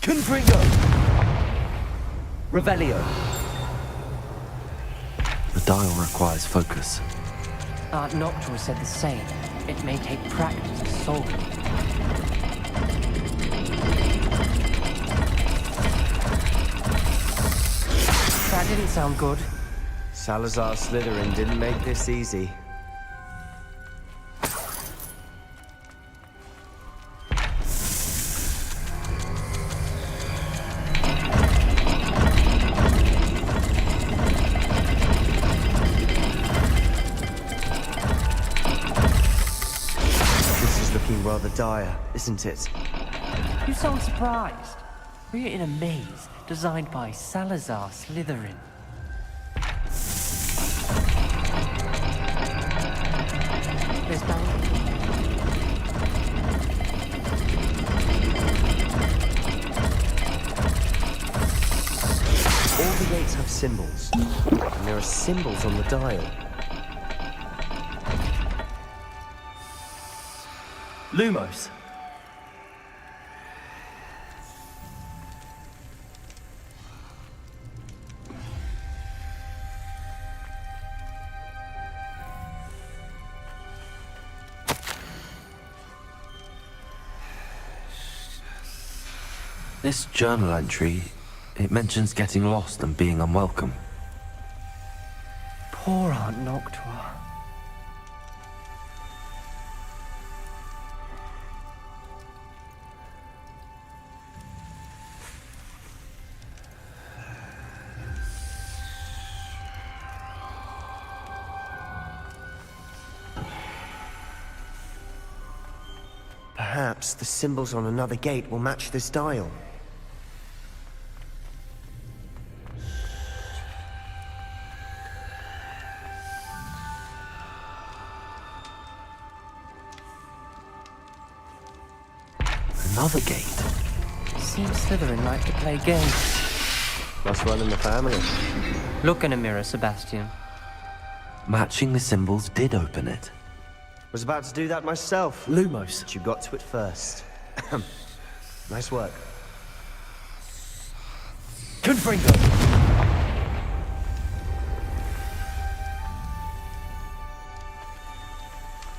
Confringo! Revelio. The dial requires focus. Art Noctua said the same. It may take practice to solve it. That didn't sound good. Salazar Slytherin didn't make this easy. This is looking rather dire, isn't it? You sound surprised. We're in a maze designed by Salazar Slytherin. There's bound. All the gates have symbols, and there are symbols on the dial. Lumos. This journal entry, it mentions getting lost and being unwelcome. Poor Aunt Noctua. Perhaps the symbols on another gate will match this dial. Another gate. Seems Slytherin like to play games. Must run in the family. Look in a mirror, Sebastian. Matching the symbols did open it. Was about to do that myself. Lumos. But you got to it first. Nice work. Confringo.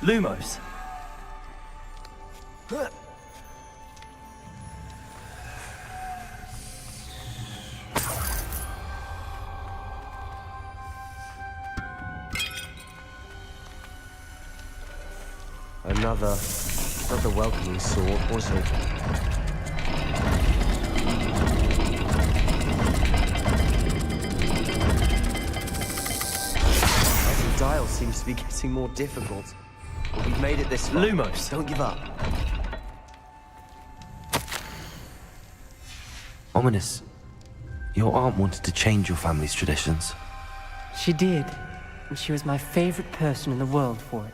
Lumos. Another welcoming sort, was it? Every dial seems to be getting more difficult. But we've made it this far. Lumos. Don't give up. Ominous. Your aunt wanted to change your family's traditions. She did, and she was my favorite person in the world for it.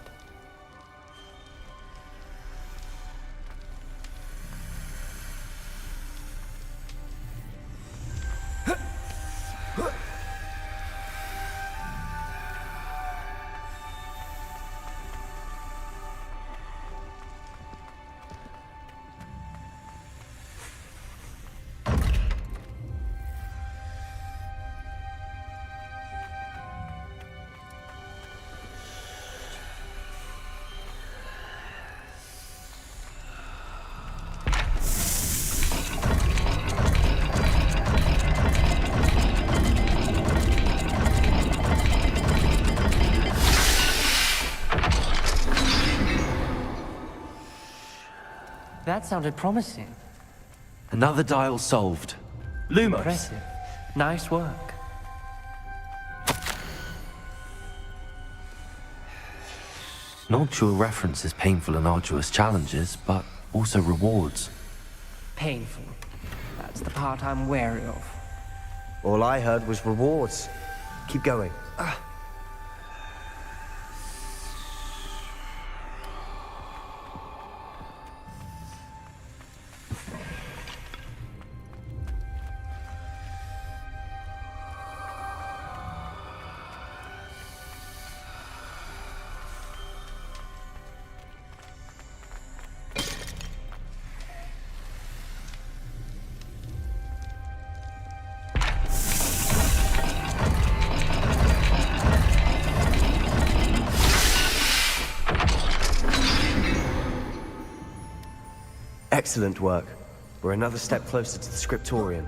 That sounded promising. Another dial solved. Lumos. Impressive. Nice work. Noctua references painful and arduous challenges, but also rewards. Painful. That's the part I'm wary of. All I heard was rewards. Keep going. Excellent work. We're another step closer to the scriptorium.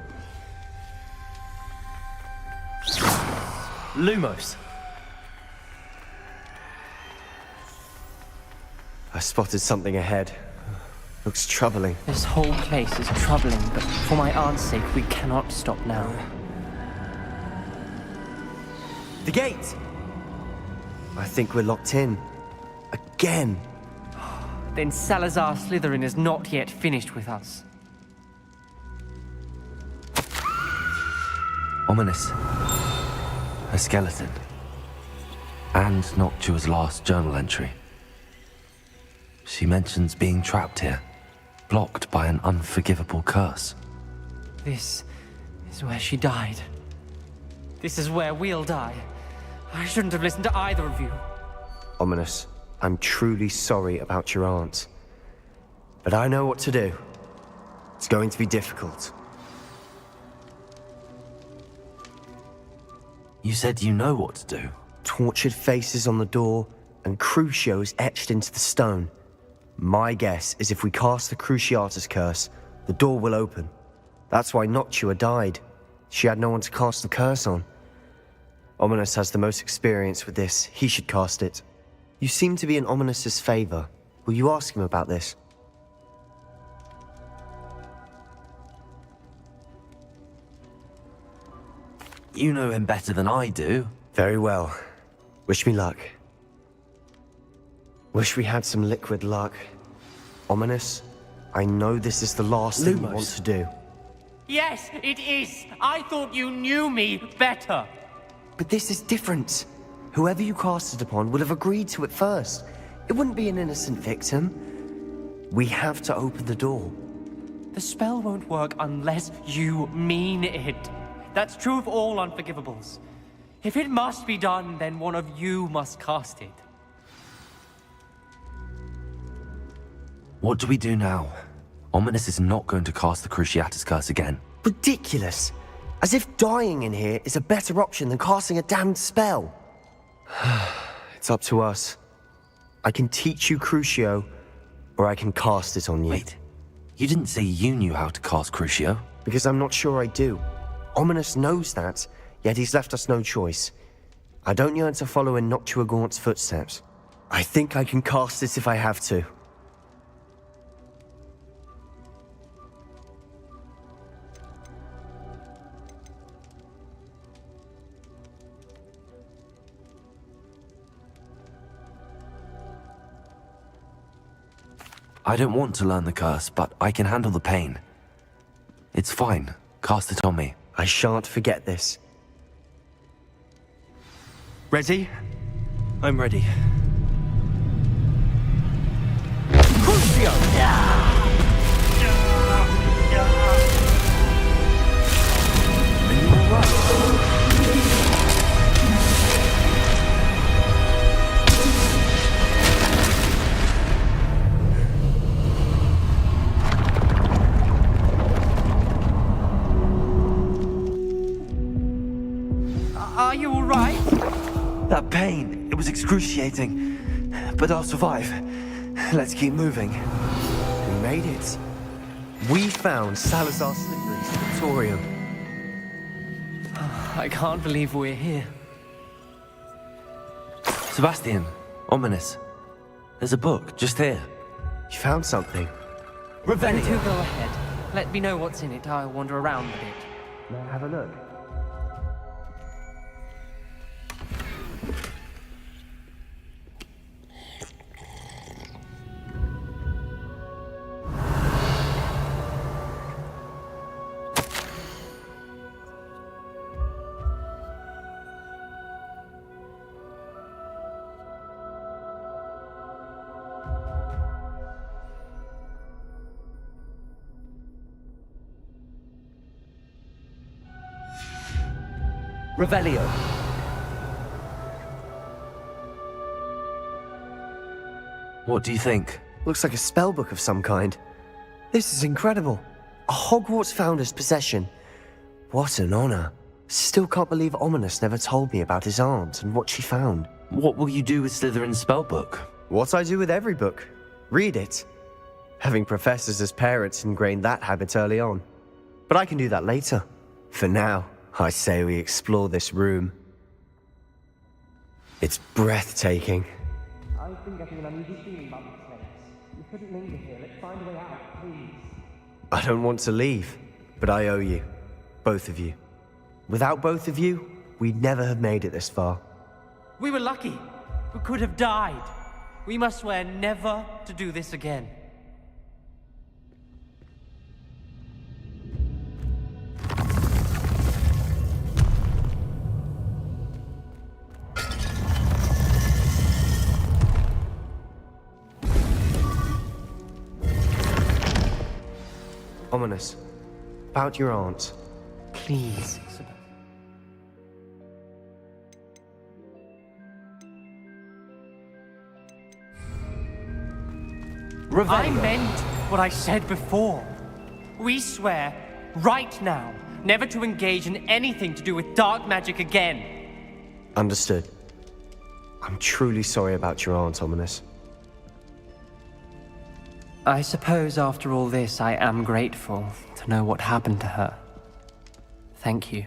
Lumos. I spotted something ahead. Looks troubling. This whole place is troubling, but for my aunt's sake, we cannot stop now. The gate! I think we're locked in. Again. Then Salazar Slytherin is not yet finished with us. Ominous. A skeleton. And Noctua's last journal entry. She mentions being trapped here, blocked by an unforgivable curse. This is where she died. This is where we'll die. I shouldn't have listened to either of you. Ominous, I'm truly sorry about your aunt. But I know what to do. It's going to be difficult. You said you know what to do. Tortured faces on the door, and Crucios etched into the stone. My guess is if we cast the Cruciatus curse, the door will open. That's why Noctua died. She had no one to cast the curse on. Ominous has the most experience with this. He should cast it. You seem to be in Ominous's favor. Will you ask him about this? You know him better than I do. Very well. Wish me luck. Wish we had some liquid luck. Ominous, I know this is the last thing you want to do. Yes, it is! I thought you knew me better! But this is different. Whoever you cast it upon would have agreed to it first. It wouldn't be an innocent victim. We have to open the door. The spell won't work unless you mean it. That's true of all unforgivables. If it must be done, then one of you must cast it. What do we do now? Ominous is not going to cast the Cruciatus curse again. Ridiculous. As if dying in here is a better option than casting a damned spell. It's up to us. I can teach you Crucio, or I can cast it on you. Wait, you didn't say you knew how to cast Crucio? Because I'm not sure I do. Ominous knows that, yet he's left us no choice. I don't yearn to follow in Noctua Gaunt's footsteps. I think I can cast it if I have to. I don't want to learn the curse, but I can handle the pain. It's fine. Cast it on me. I shan't forget this. Ready? I'm ready. Are you alright? That pain, it was excruciating. But I'll survive. Let's keep moving. We made it. We found Salazar Slytherin's scriptorium. I can't believe we're here. Sebastian, Ominous. There's a book just here. You found something. Revelio. You two go ahead. Let me know what's in it. I'll wander around a bit. May I have a look? Revelio. What do you think? Looks like a spellbook of some kind. This is incredible. A Hogwarts founder's possession. What an honor. Still can't believe Ominous never told me about his aunt and what she found. What will you do with Slytherin's spellbook? What I do with every book. Read it. Having professors as parents ingrained that habit early on. But I can do that later. For now, I say we explore this room. It's breathtaking. I've been getting an uneasy feeling about this place. You couldn't linger here. Let's find a way out, please. I don't want to leave, but I owe you. Both of you. Without both of you, we'd never have made it this far. We were lucky. We could have died. We must swear never to do this again. Ominous. About your aunt. Please. I meant what I said before. We swear, right now, never to engage in anything to do with dark magic again. Understood. I'm truly sorry about your aunt, Ominous. I suppose after all this, I am grateful to know what happened to her. Thank you.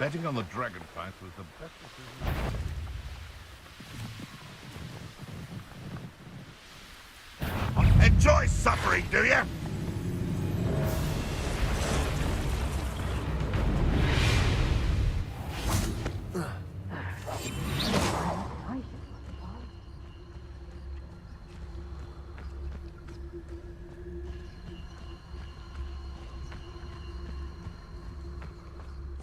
Betting on the dragon fight was the best decision. Enjoy suffering, do you?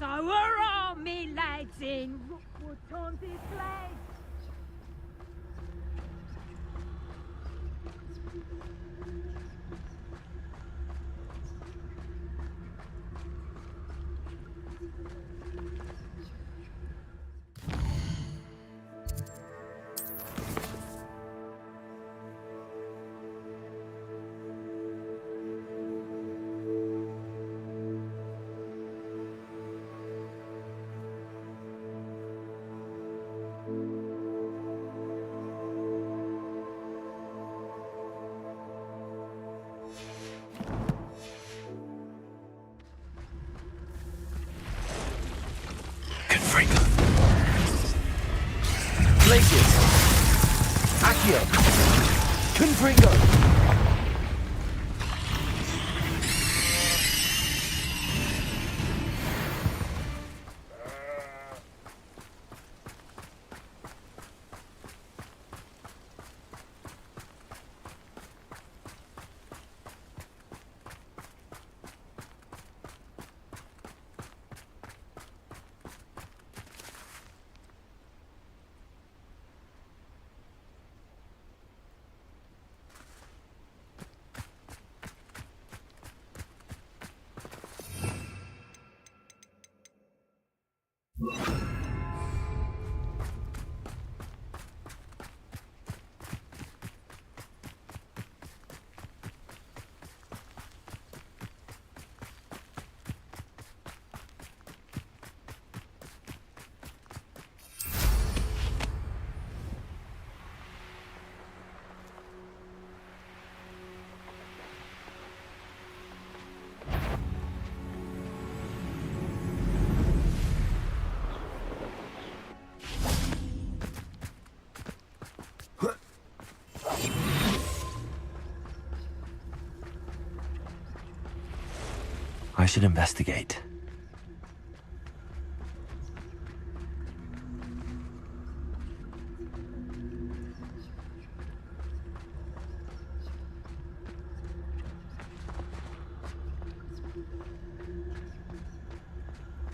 So we're all me lads in Rookwood Taunted Flag. Glacius! Accio! Confringo! I should investigate.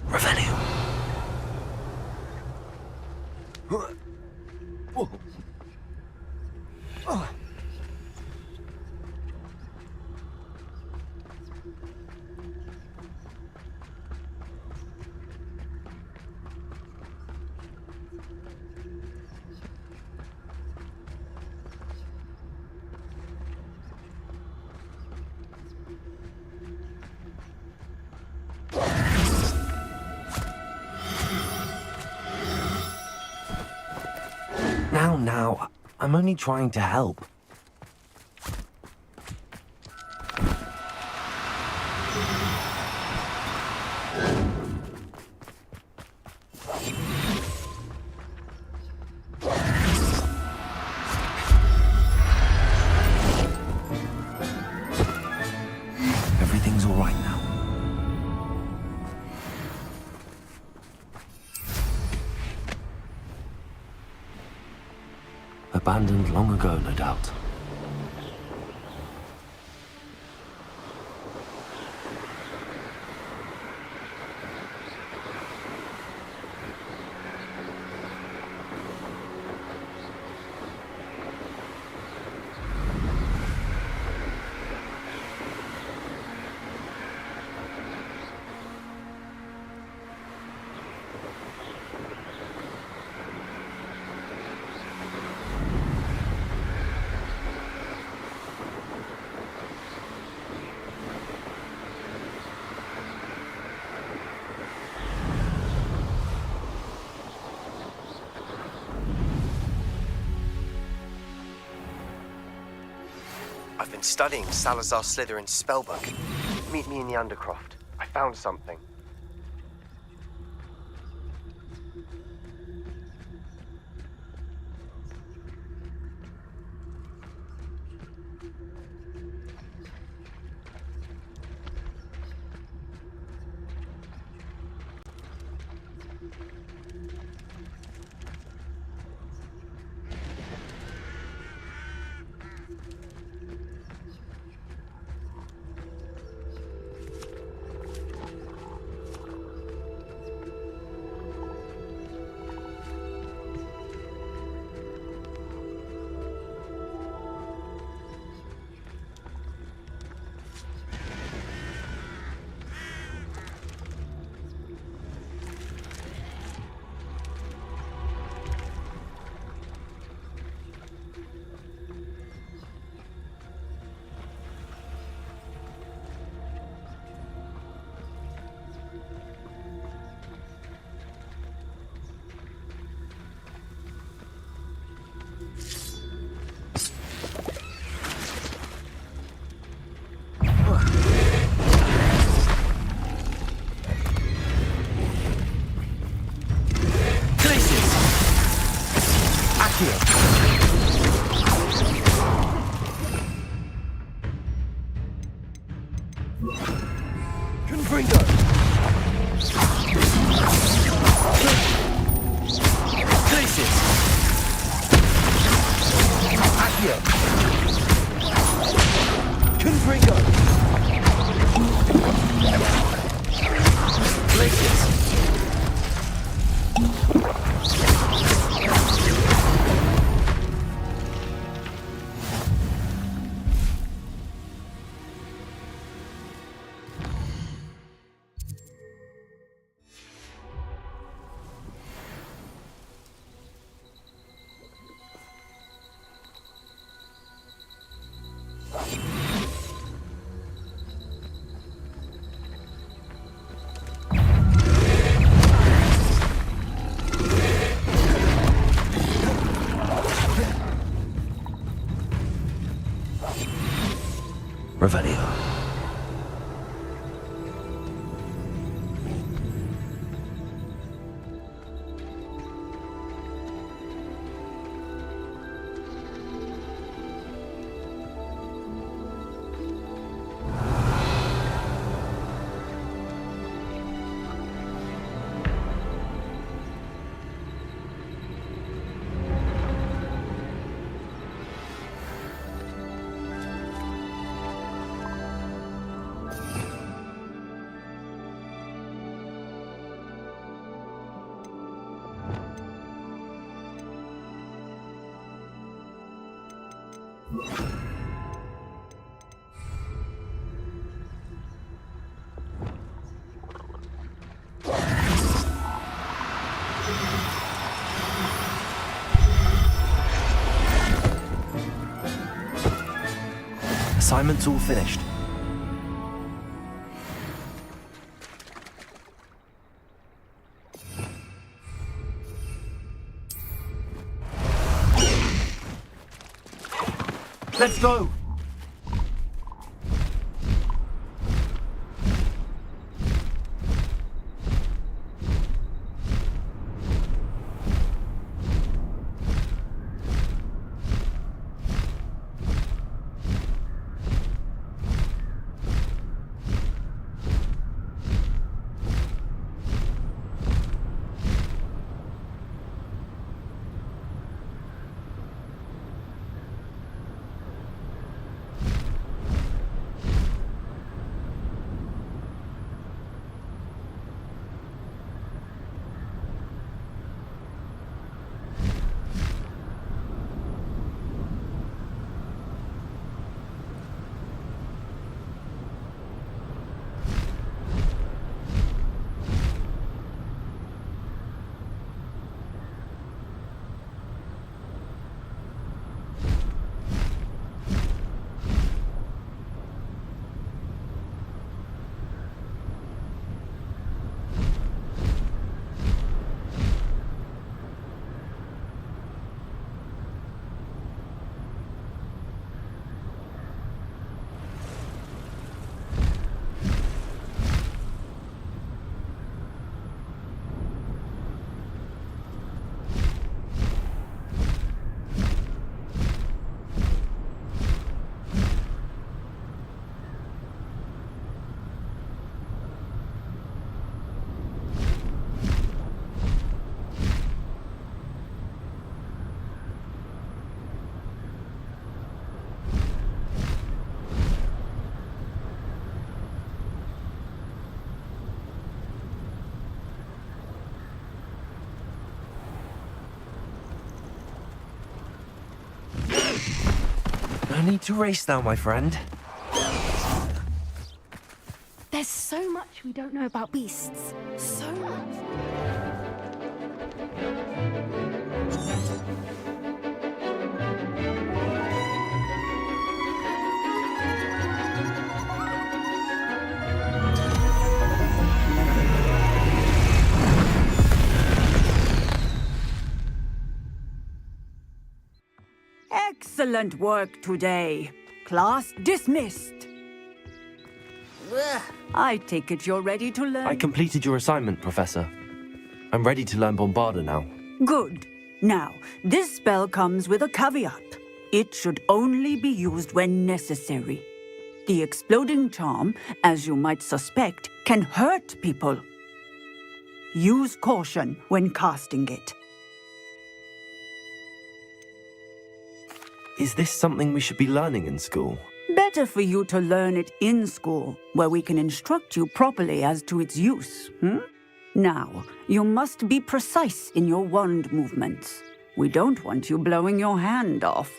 Revenue. Now, I'm only trying to help. Everything's all right now. Abandoned long ago, no doubt. I've been studying Salazar Slytherin's spellbook. Meet me in the Undercroft. I found something. Revelio. Assignment's all finished. Let's go! I need to race now, my friend. There's so much we don't know about beasts. So much. Excellent work today. Class dismissed. I take it you're ready to learn. I completed your assignment, Professor. I'm ready to learn Bombarda now. Good. Now, this spell comes with a caveat. It should only be used when necessary. The exploding charm, as you might suspect, can hurt people. Use caution when casting it. Is this something we should be learning in school? Better for you to learn it in school, where we can instruct you properly as to its use, Now, you must be precise in your wand movements. We don't want you blowing your hand off.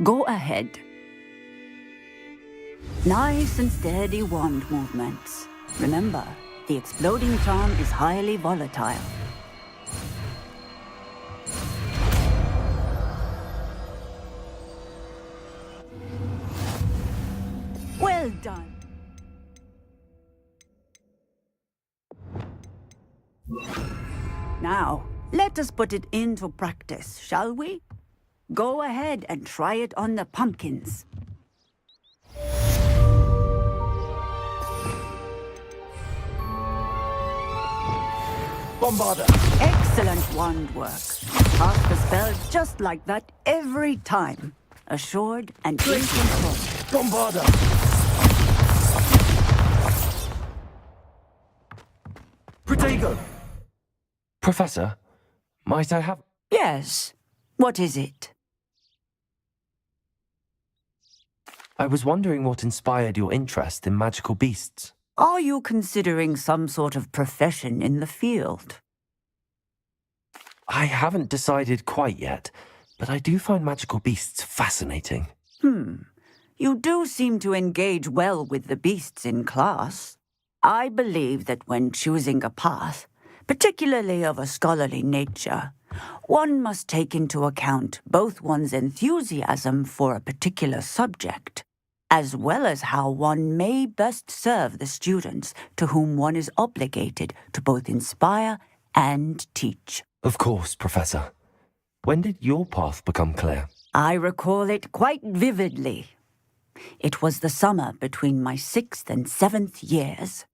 Go ahead. Nice and steady wand movements. Remember, the exploding charm is highly volatile. Well done. Now, let us put it into practice, shall we? Go ahead and try it on the pumpkins. Bombarda! Excellent wand work. Cast the spell just like that every time. Assured and in control. Bombarda! Protego! Professor, might I have... Yes. What is it? I was wondering what inspired your interest in magical beasts. Are you considering some sort of profession in the field? I haven't decided quite yet, but I do find magical beasts fascinating. You do seem to engage well with the beasts in class. I believe that when choosing a path, particularly of a scholarly nature, one must take into account both one's enthusiasm for a particular subject, as well as how one may best serve the students to whom one is obligated to both inspire and teach. Of course, Professor. When did your path become clear? I recall it quite vividly. It was the summer between my 6th and 7th years.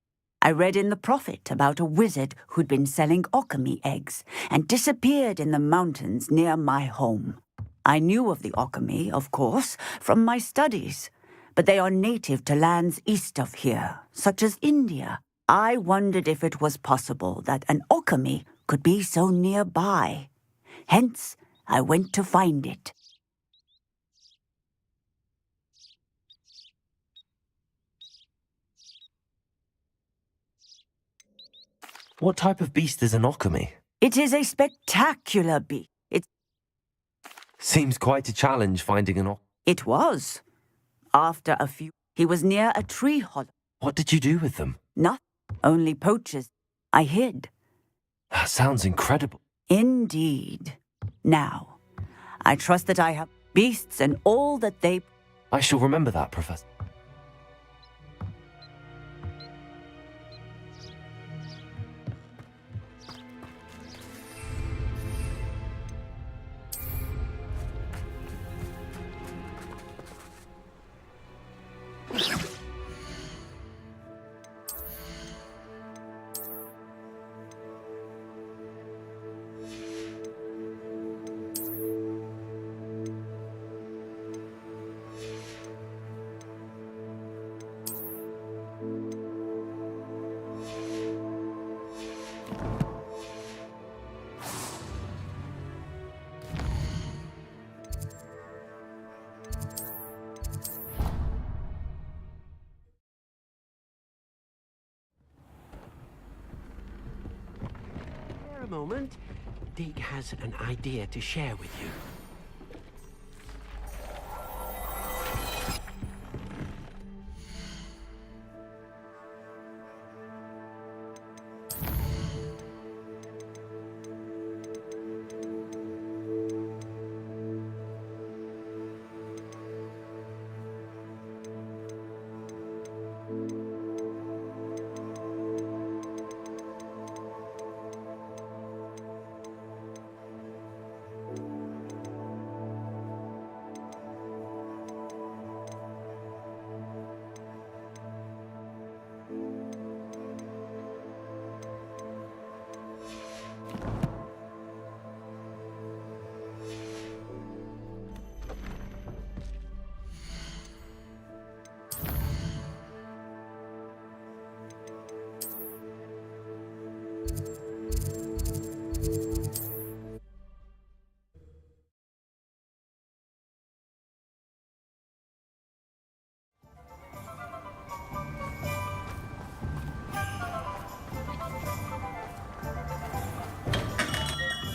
I read in the Prophet about a wizard who'd been selling alchemy eggs and disappeared in the mountains near my home. I knew of the alchemy, of course, from my studies, but they are native to lands east of here, such as India. I wondered if it was possible that an alchemy could be so nearby. Hence, I went to find it. What type of beast is an alchemy? It is a spectacular beast. Seems quite a challenge finding an alchemy. It was. After a few, he was near a tree hollow. What did you do with them? Nothing. Only poachers. I hid. That sounds incredible. Indeed. Now, I trust that I have beasts and all that they... I shall remember that, Professor. A moment. Dig has an idea to share with you.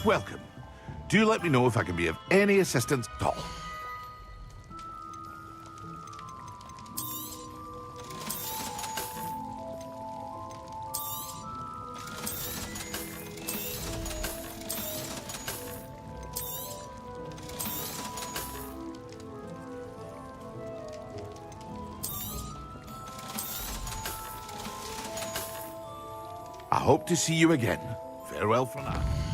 welcome. Do let me know if I can be of any assistance at all. I hope to see you again. Farewell for now.